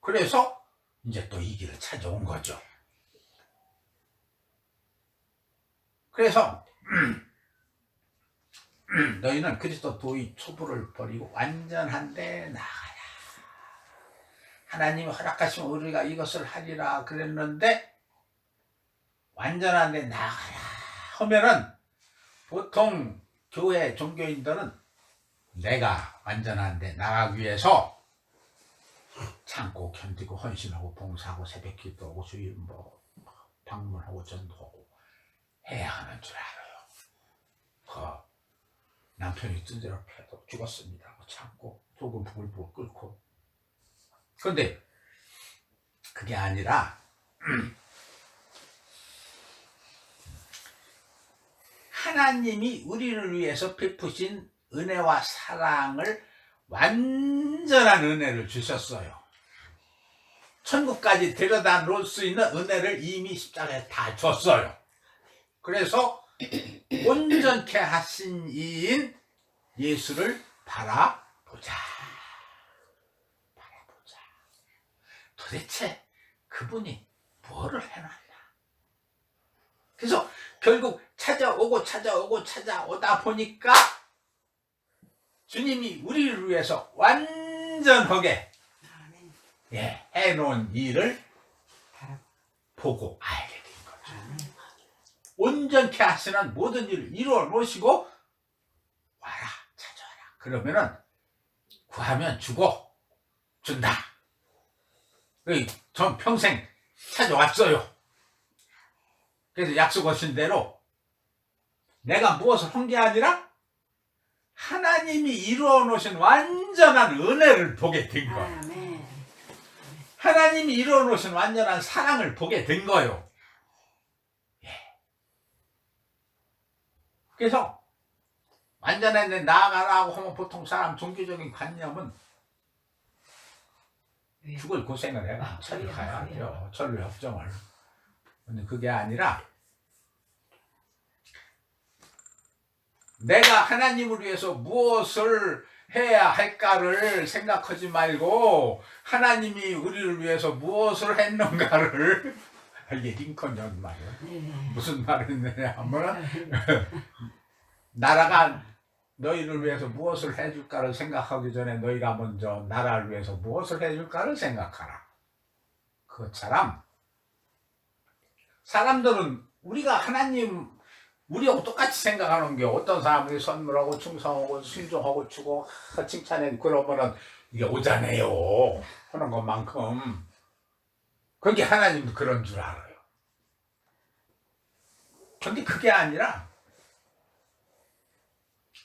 그래서 이제 또 이 길을 찾아온 거죠. 그래서 너희는 그리스도 도의 초부를 버리고 완전한 데 나아가라. 하나님이 허락하시면 우리가 이것을 하리라 그랬는데 완전한 데 나아가라 하면은 보통 교회 종교인들은 내가 완전한 데 나가기 위해서 참고 견디고 헌신하고 봉사하고 새벽 기도하고 주일 방문하고 전도하고 해야 하는 줄 알아요. 그 남편이 뜬지럽혀도 죽었습니다 하고 참고 조금 부글부글 끓고. 그런데 그게 아니라 하나님이 우리를 위해서 베푸신 은혜와 사랑을 완전한 은혜를 주셨어요. 천국까지 데려다 놓을 수 있는 은혜를 이미 십자가에 다 줬어요. 그래서 온전케 하신 이인 예수를 바라보자. 도대체 그분이 뭐를 해놨나? 그래서 결국 찾아오다 보니까 주님이 우리를 위해서 완전하게 해놓은 일을 보고 알게 된 거죠. 온전케 하시는 모든 일을 이루어 놓으시고 와라, 찾아와라. 그러면은 구하면 주고 준다. 전 평생 찾아왔어요. 그래서 약속하신 대로 내가 무엇을 한 게 아니라 하나님이 이루어 놓으신 완전한 은혜를 보게 된 거예요. 아멘. 하나님이 이루어 놓으신 완전한 사랑을 보게 된 거예요. 그래서 완전한 데 나아가라고 하면 보통 사람 종교적인 관념은 죽을 고생을 해가 철이 가야 하죠. 철로 협정을. 근데 그게 아니라 내가 하나님을 위해서 무엇을 해야 할까를 생각하지 말고 하나님이 우리를 위해서 무엇을 했는가를 이게 링컨 연 말이에요. 무슨 말을 했느냐 하면 나라가 너희를 위해서 무엇을 해줄까를 생각하기 전에 너희가 먼저 나라를 위해서 무엇을 해줄까를 생각하라. 그것처럼 사람들은 우리가 하나님 우리하고 똑같이 생각하는 게 어떤 사람들이 선물하고 충성하고 순종하고 주고 칭찬해 그러면은 이게 오자네요 하는 것만큼 그게 하나님도 그런 줄 알아요. 근데 그게 아니라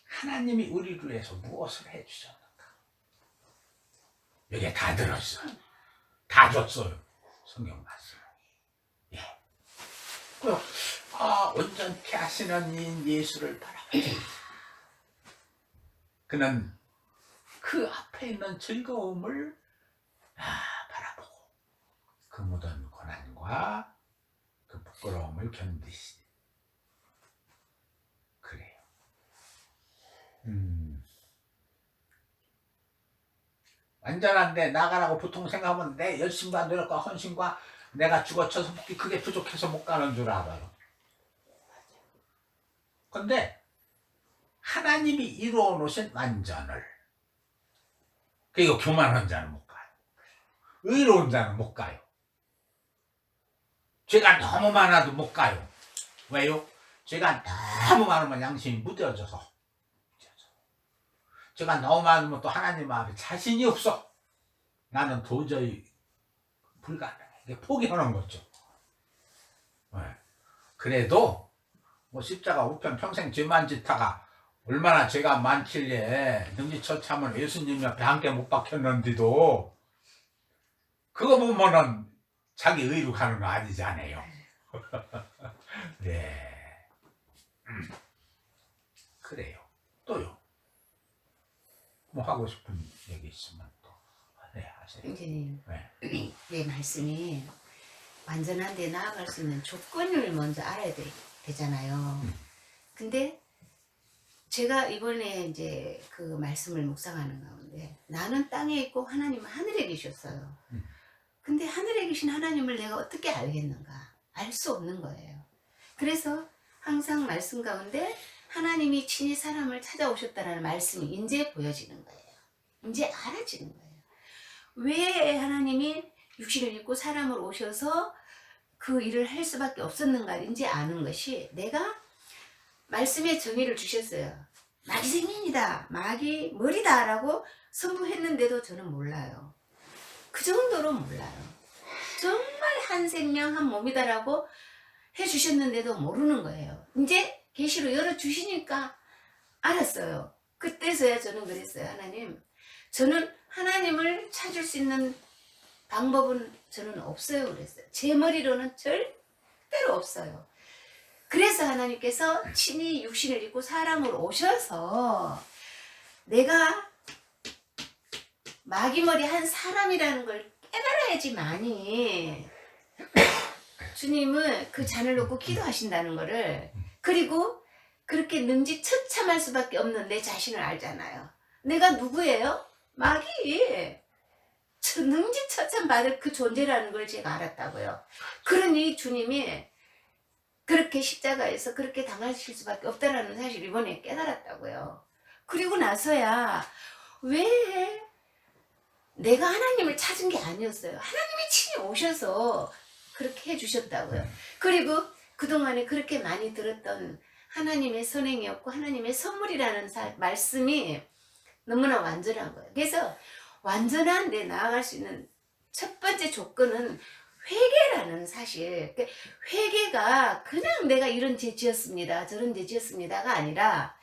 하나님이 우리를 위해서 무엇을 해주셨는가 여기에 다 들었어요. 다 줬어요. 성경 말씀. 온전케 하시는 이인 예수를 바라보자. 그는 그 앞에 있는 즐거움을 바라보고 그 모든 고난과 그 부끄러움을 견디시. 그래요. 완전한데 나가라고 보통 생각하면 내 열심과 노력과 헌신과 내가 죽어쳐서 먹기 그게 부족해서 못 가는 줄 알아요. 근데 하나님이 이루어 놓으신 완전을 그리고 교만한 자는 못 가요. 의로운 자는 못 가요. 죄가 너무 많아도 못 가요. 왜요? 죄가 너무 많으면 양심이 무뎌져서 죄가 너무 많으면 또 하나님 앞에 자신이 없어. 나는 도저히 불가능해. 포기하는 거죠. 그래도 뭐 십자가 우편 평생 죄만 짓다가 얼마나 죄가 많길래 능지처참을 예수님 옆에 함께 못 박혔는데도 그거 보면은 자기 의로 가는 거 아니잖아요. 네. 그래요. 또요. 뭐 하고 싶은 얘기 있으면 또 하세요. 선생님, 네. 내 말씀이 완전한 데 나아갈 수 있는 조건을 먼저 알아야 되잖아요. 근데 제가 이번에 이제 그 말씀을 묵상하는 가운데 나는 땅에 있고 하나님은 하늘에 계셨어요. 근데 하늘에 계신 하나님을 내가 어떻게 알겠는가? 알 수 없는 거예요. 그래서 항상 말씀 가운데 하나님이 친히 사람을 찾아오셨다라는 말씀이 이제 보여지는 거예요. 이제 알아지는 거예요. 왜 하나님이 육신을 입고 사람을 오셔서 그 일을 할 수밖에 없었는가 이제 아는 것이 내가 말씀의 정의를 주셨어요. 마귀 생명이다. 마귀 머리다. 라고 선포했는데도 저는 몰라요. 그 정도로 몰라요. 정말 한 생명 한 몸이다라고 해주셨는데도 모르는 거예요. 이제 계시로 열어주시니까 알았어요. 그때서야 저는 그랬어요. 하나님, 저는 하나님을 찾을 수 있는 방법은 저는 없어요. 그랬어요. 제 머리로는 절대로 없어요. 그래서 하나님께서 친히 육신을 입고 사람으로 오셔서 내가 마귀머리 한 사람이라는 걸 깨달아야지만이 주님은 그 잔을 놓고 기도하신다는 거를, 그리고 그렇게 능지처참할 수밖에 없는 내 자신을 알잖아요. 내가 누구예요? 마귀. 능지처참 받을 그 존재라는 걸 제가 알았다고요. 그러니 주님이 그렇게 십자가에서 그렇게 당하실 수밖에 없다라는 사실을 이번에 깨달았다고요. 그리고 나서야 왜 내가 하나님을 찾은 게 아니었어요. 하나님이 친히 오셔서 그렇게 해주셨다고요. 그리고 그동안에 그렇게 많이 들었던 하나님의 선행이었고 하나님의 선물이라는 말씀이 너무나 완전한 거예요. 그래서 완전한 내 나아갈 수 있는 첫 번째 조건은 회개라는 사실. 회개가 그냥 내가 이런 죄 지었습니다, 저런 죄 지었습니다가 아니라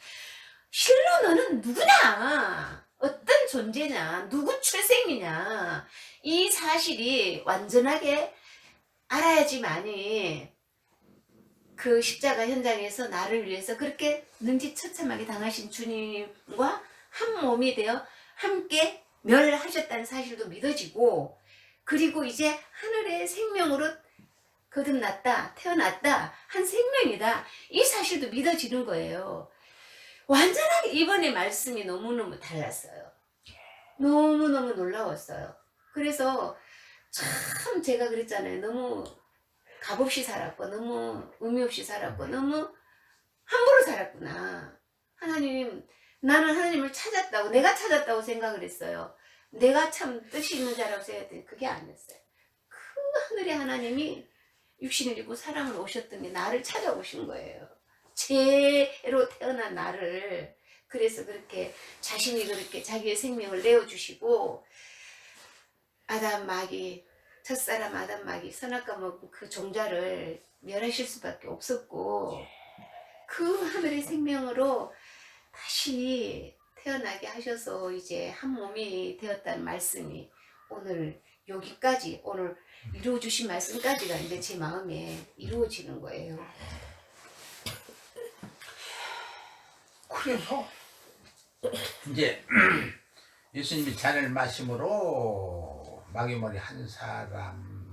실로 너는 누구냐, 어떤 존재냐, 누구 출생이냐, 이 사실이 완전하게 알아야지만이 그 십자가 현장에서 나를 위해서 그렇게 능지처참하게 당하신 주님과 한 몸이 되어 함께 멸하셨다는 사실도 믿어지고, 그리고 이제 하늘의 생명으로 거듭났다, 태어났다, 한 생명이다, 이 사실도 믿어지는 거예요. 완전하게 이번에 말씀이 너무너무 달랐어요. 너무너무 놀라웠어요. 그래서 참 제가 그랬잖아요. 너무 값없이 살았고, 너무 의미 없이 살았고, 너무 함부로 살았구나. 하나님, 나는 하나님을 찾았다고, 내가 찾았다고 생각을 했어요. 내가 참 뜻이 있는 자라고 생각했더니 그게 아니었어요. 그 하늘의 하나님이 육신을 입고 사람을 오셨던 게 나를 찾아오신 거예요. 죄로 태어난 나를. 그래서 그렇게 자신이 그렇게 자기의 생명을 내어주시고, 아담 마귀, 첫사람 아담 마귀 선악과 먹은 그 종자를 멸하실 수밖에 없었고, 그 하늘의 생명으로 다시 태어나게 하셔서 이제 한 몸이 되었다는 말씀이 오늘 여기까지, 오늘 이루어주신 말씀까지가 이제 제 마음에 이루어지는 거예요. 그래서 이제 예수님이 잔을 마심으로 마귀머리 한 사람,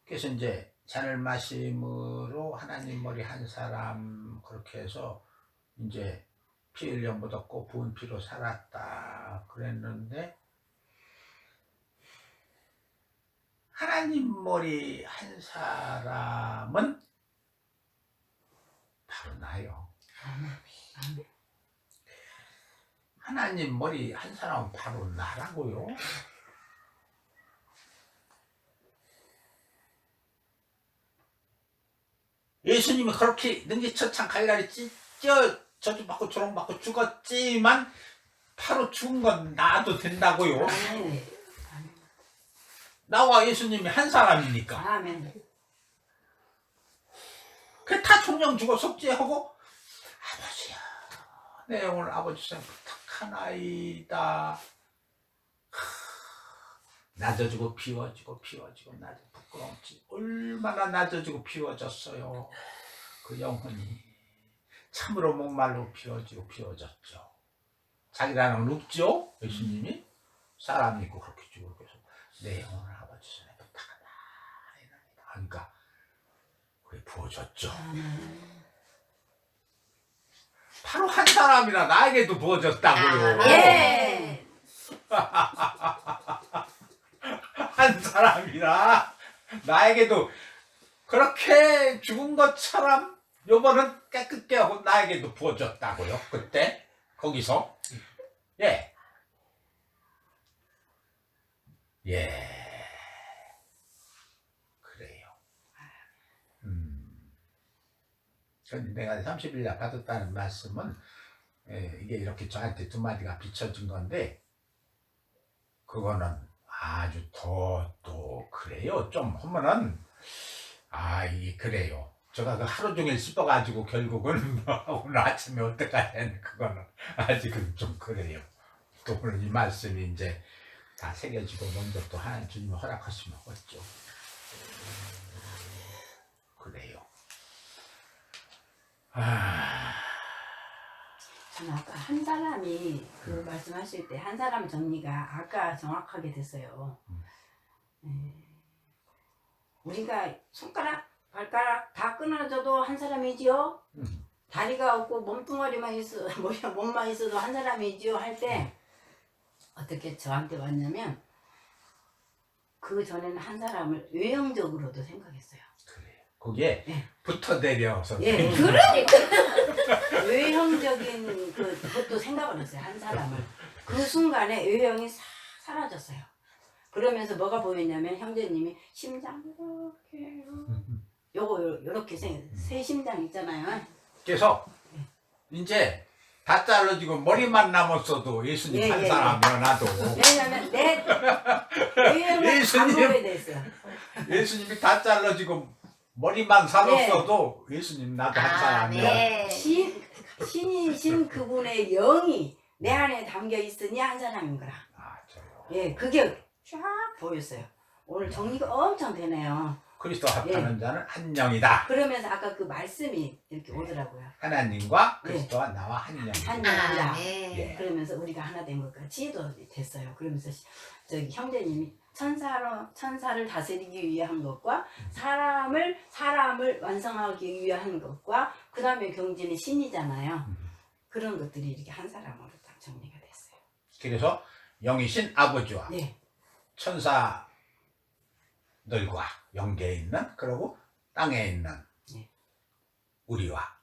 그래서 이제 잔을 마심으로 하나님 머리 한 사람, 그렇게 해서 이제 피 흘려 묻었고 부은 피로 살았다 그랬는데, 하나님 머리 한 사람은 바로 나요. 하나님 머리 한 사람은 바로 나라고요. 예수님이 그렇게 능지처참 갈갈이 찢겨 저주 받고 조롱 받고 죽었지만 바로 죽은 건 나도 된다고요. 아멘. 나와 예수님이 한 사람이니까. 아멘. 그 다 총령 죽어 속죄하고, 아버지야, 내 오늘 아버지 생 부탁하나이다. 낮아지고 비워지고 비워지고 낮아 부끄러움지 얼마나 낮아지고 비워졌어요. 그 영혼이 참으로 목말로 비워지고 비워졌죠. 자기라는 없죠. 예수님이 사람이 있고 그렇게 죽고, 그래서 내 영혼을 아버지 손에 부탁하다. 그러니까 그게 부어졌죠. 바로 한 사람이라 나에게도 부어졌다고요. 예. 한 사람이라 나에게도 그렇게 죽은 것처럼 요번은 깨끗게 하고 나에게도 부어줬다고요. 그때 거기서 예. 그래요. 그런데 내가 30일 받았다는 말씀은 이게 이렇게 저한테 두 마디가 비춰진 건데 그거는 아주 또 그래요. 좀 하면은 이게 그래요. 제가 그 하루 종일 씹어가지고 결국은 오늘 아침에 어떡하냐 그거는 아직은 좀 그래요. 또 오늘 이 말씀이 이제 다 새겨지고 먼저 또 하나님 주님이 허락하시면 어쩌 그래요. 저는 아까 한 사람이 그 말씀하실 때 한 사람 정리가 아까 정확하게 됐어요. 우리가 손가락, 발가락 다 끊어져도 한 사람이지요. 다리가 없고 몸뚱아리만 있어, 몸만 있어도 한 사람이지요 할 때 어떻게 저한테 왔냐면 그 전에는 한 사람을 외형적으로도 생각했어요. 그래요. 거기에 붙어 내려서 예, 그러니까 외형적인 그것도 생각을 했어요. 한 사람을 그 순간에 외형이 사라졌어요. 그러면서 뭐가 보였냐면 형제님이 심장 이렇게 요렇게 새 심장 있잖아요. 그래서 이제 다 잘라지고 머리만 남았어도 예수님 한 사람이야 나도. 왜냐면 내 외형을 다 보여야 됐어요. 예수님이 다 잘라지고 머리만 살았어도 예수님 나도 한 사람이야. 네. 신이신 그분의 영이 내 안에 담겨 있으니 한 사람인 거라. 저요. 예, 그게 쫙 보였어요. 오늘 정리가 엄청 되네요. 그리스도 합하는 자는 한 영이다. 그러면서 아까 그 말씀이 이렇게 오더라고요. 하나님과 그리스도와 나와 한 영이다. 한 영이다. 네. 그러면서 우리가 하나 된 것 같이도 됐어요. 그러면서 저기 형제님이 천사를 다스리기 위한 것과 사람을 완성하기 위한 것과 그 다음에 경제는 신이잖아요. 그런 것들이 이렇게 한 사람으로 딱 정리가 됐어요. 그래서 영이신 아버지와 네. 천사들과 영계에 있는 그리고 땅에 있는 우리와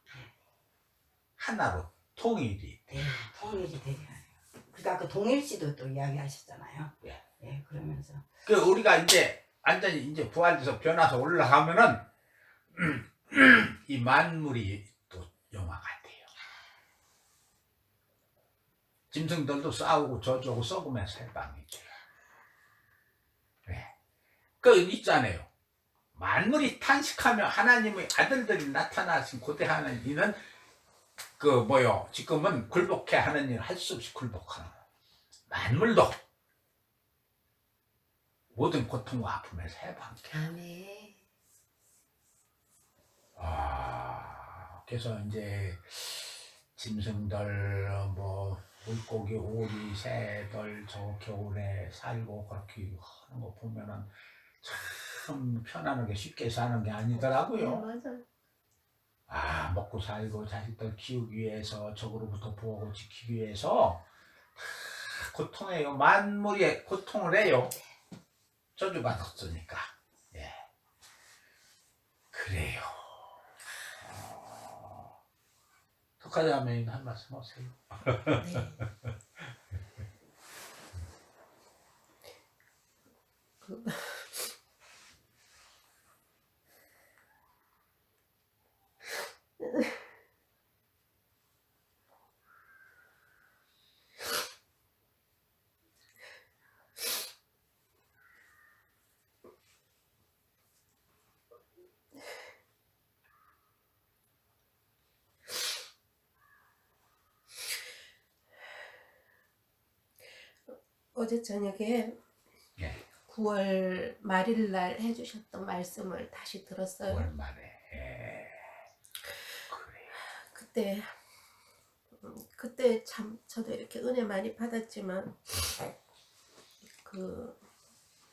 하나로 통일이 네, 통일이 되게 하네요. 그러니까 아까 동일시도 또 이야기하셨잖아요. 예, 그러면서 그 우리가 이제 완전히 이제 부활돼서 변화서 올라가면은 이 만물이 또 영화가 돼요. 짐승들도 싸우고 저주고 썩으면서 해방이 돼요. 그 있잖아요. 만물이 탄식하며 하나님의 아들들이 나타나신 고대하는 이는 지금은 굴복해 하는 일 할 수 없이 굴복하는 거예요. 만물도 모든 고통과 아픔에서 해방돼. 아멘. 그래서 이제 짐승들 물고기, 오리, 새들 저 겨울에 살고 그렇게 하는 거 보면은 참 편안하게 쉽게 사는 게 아니더라고요. 맞아. 먹고 살고 자식들 키우기 위해서 적으로부터 보호하고 지키기 위해서 다 고통해요. 만물이 고통을 해요. 저주받았으니까. 그래요. 독하자면 한 말씀 하세요. 어제 저녁에 9월 말일 날 해주셨던 말씀을 다시 들었어요. 9월 말에. 그래요. 그때 참 저도 이렇게 은혜 많이 받았지만 그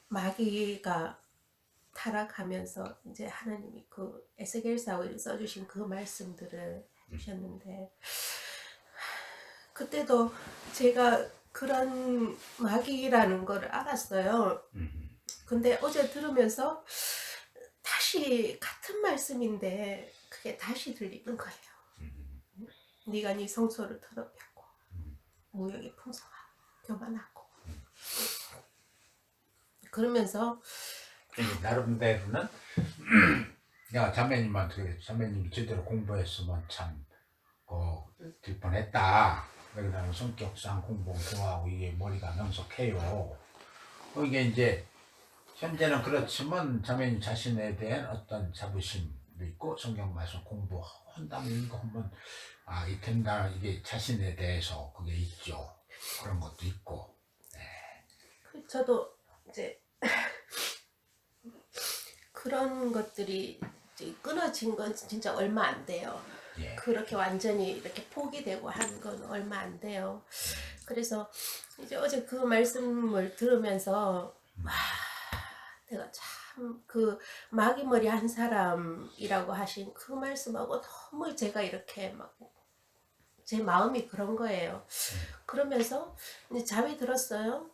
마귀가 타락하면서 이제 하나님이 그 에스겔서에 써주신 그 말씀들을 주셨는데 그때도 제가 그런 마귀라는 걸 알았어요. 근데 어제 들으면서 다시 다시 같은 말씀인데 그게 다시 들리는 거예요. 네가 네 성소를 더럽혔고 무역이 풍성하고 교만하고 그러면서 나름대로는 내가 자매님한테 자매님이 제대로 공부했으면 참 될 뻔했다. 그다음에 성격상 공부 좋아하고 이게 머리가 명석해요. 이게 이제 현재는 그렇지만 자매님 자신에 대한 어떤 자부심도 있고 성경 말씀 공부한다면 이거 한번 이 된다 이게 자신에 대해서 그게 있죠. 그런 것도 있고. 저도 이제 그런 것들이 이제 끊어진 건 진짜 얼마 안 돼요. 예. 그렇게 완전히 이렇게 포기되고 한 건 얼마 안 돼요. 그래서 이제 어제 그 말씀을 들으면서 내가 참 그 마귀머리 한 사람이라고 하신 그 말씀하고 너무 제가 이렇게 막 제 마음이 그런 거예요. 그러면서 이제 잠이 들었어요.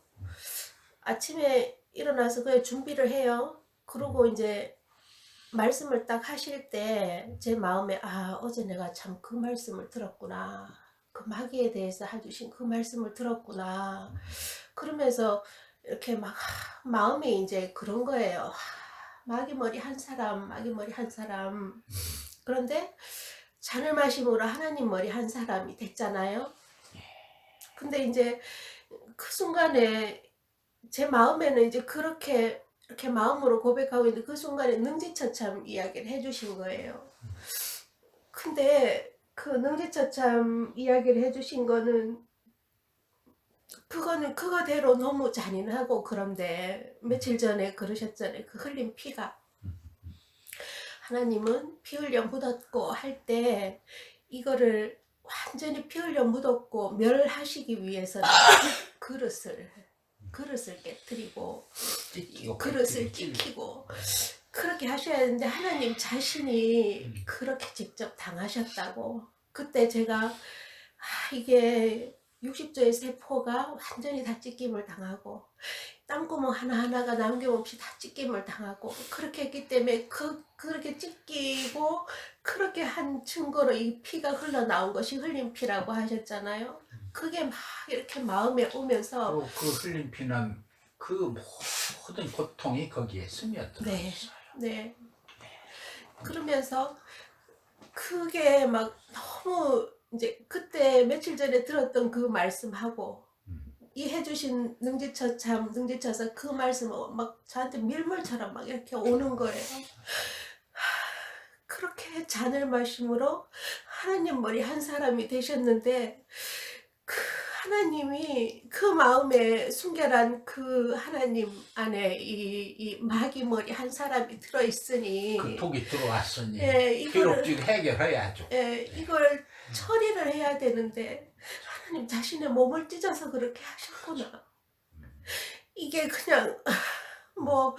아침에 일어나서 그냥 준비를 해요. 그러고 이제 말씀을 딱 하실 때 제 마음에 어제 내가 참 그 말씀을 들었구나. 그 마귀에 대해서 해주신 그 말씀을 들었구나. 그러면서 이렇게 막 마음에 이제 그런 거예요. 마귀머리 한 사람, 마귀머리 한 사람. 그런데 잔을 마심으로 하나님 머리 한 사람이 됐잖아요. 근데 이제 그 순간에 제 마음에는 이제 그렇게 이렇게 마음으로 고백하고 있는데 그 순간에 능지처참 이야기를 해주신 거예요. 근데 그 능지처참 이야기를 해주신 거는 그거는 그거대로 너무 잔인하고 그런데 며칠 전에 그러셨잖아요. 그 흘린 피가 하나님은 피 흘려 묻었고 할 때 이거를 완전히 피 흘려 묻었고 멸하시기 위해서는 그릇을 깨뜨리고 그릇을 찍히고 그렇게 하셔야 되는데 하나님 자신이 그렇게 직접 당하셨다고. 그때 제가 이게 60조의 세포가 완전히 다 찢김을 당하고 땀구멍 하나하나가 남김없이 다 찢김을 당하고 그렇게 했기 때문에 그렇게 찢기고 그렇게 한 증거로 이 피가 흘러나온 것이 흘린 피라고 하셨잖아요. 그게 막 이렇게 마음에 오면서 그 흘린 피는 그 모든 고통이 거기에 스며들어 네. 있어요. 네. 그러면서 그게 막 너무 이제 그때 며칠 전에 들었던 그 말씀하고 이 해주신 능지처서 그 말씀 막 저한테 밀물처럼 막 이렇게 오는 거예요. 그렇게 잔을 마심으로 하나님 머리 한 사람이 되셨는데 그 하나님이 그 마음에 순결한 그 하나님 안에 이 마귀 머리 한 사람이 들어있으니 그 독이 들어왔으니 이거를 기록직 해결해야죠. 이걸 처리를 해야 되는데 하나님 자신의 몸을 찢어서 그렇게 하셨구나. 이게 그냥 뭐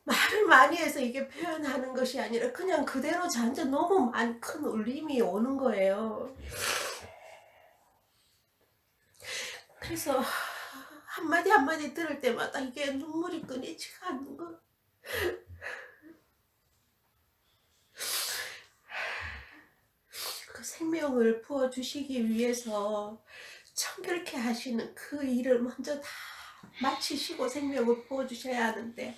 말을 많이 해서 이게 표현하는 것이 아니라 그냥 그대로 저한테 너무 큰 울림이 오는 거예요. 그래서 한마디 한마디 들을 때마다 이게 눈물이 끊이지가 않는 거. 그 생명을 부어주시기 위해서 청결케 하시는 그 일을 먼저 다 마치시고 생명을 부어주셔야 하는데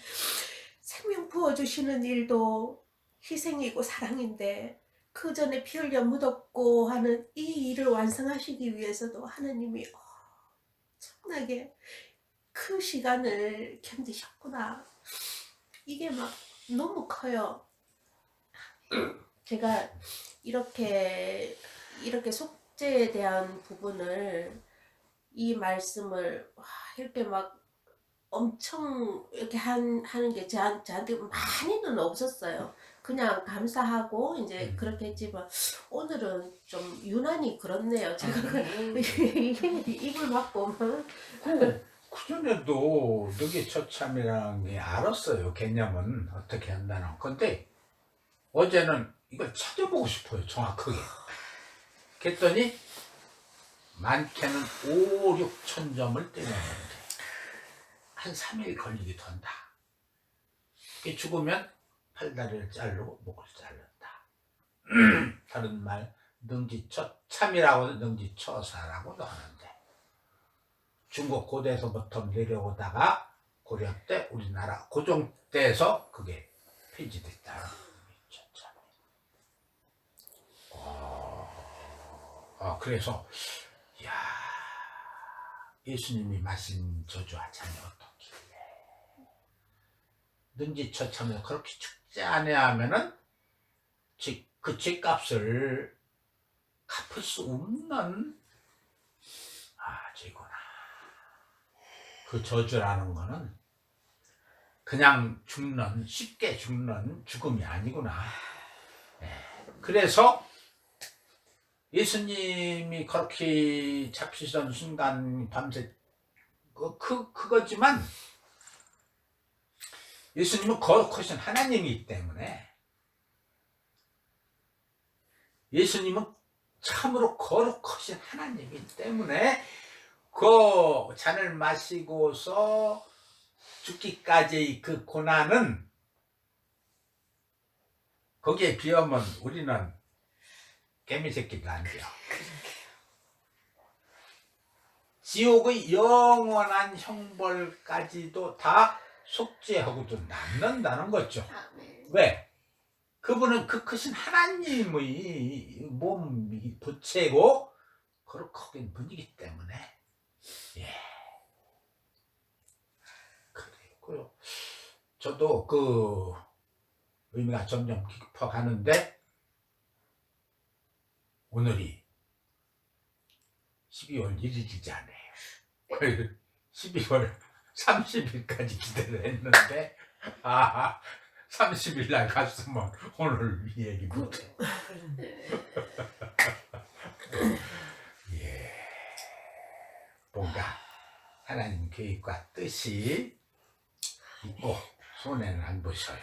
생명 부어주시는 일도 희생이고 사랑인데 그 전에 피 흘려 묻었고 하는 이 일을 완성하시기 위해서도 하나님이 엄청나게 큰 시간을 견디셨구나. 이게 막 너무 커요. 제가 이렇게 속죄에 대한 부분을 이 말씀을 이렇게 막 엄청 이렇게 하는 게 저한테 많이는 없었어요. 그냥 감사하고 이제 그렇게 했지만 오늘은 좀 유난히 그렇네요. 제가 입을 막고 막 그전에도 능지처참이라는 게 알았어요. 개념은 어떻게 한다는. 근데 어제는 이걸 찾아보고 싶어요. 정확하게. 그랬더니 많게는 5, 6천 점을 때렸는데 한 3일 걸리기도 한다. 죽으면 팔다리를 자르고 목을 자른다. 다른 말 능지처참이라고 능지처사라고도 하는데 중국 고대에서부터 내려오다가 고려 때 우리나라 고종 때에서 그게 폐지됐다. 그래서 야 예수님이 마신 저주 하자니 어떻길래 능지처참을 그렇게 죽지 아니하면은 그 죄값을 갚을 수 없는 죄구나. 그 저주라는 거는 그냥 죽는 쉽게 죽는 죽음이 아니구나. 그래서 예수님이 그렇게 잡히던 순간 밤새 그거지만 예수님은 거룩하신 하나님이기 때문에 예수님은 참으로 거룩하신 하나님이기 때문에 그 잔을 마시고서 죽기까지의 그 고난은 거기에 비하면 우리는 개미새끼도 안 돼요. 지옥의 영원한 형벌까지도 다 속죄하고도 남는다는 거죠. 아멘. 왜? 그분은 그 크신 하나님의 몸이 부채고 거룩하긴 분이기 때문에 그리고요. 저도 그 의미가 점점 깊어가는데 오늘이 12월 1일이잖아요. 12월 30일까지 기대를 했는데 30일 날 갔으면 오늘 이 얘기 못해. 뭔가 하나님 계획과 뜻이 있고 손해는 안 보셔요.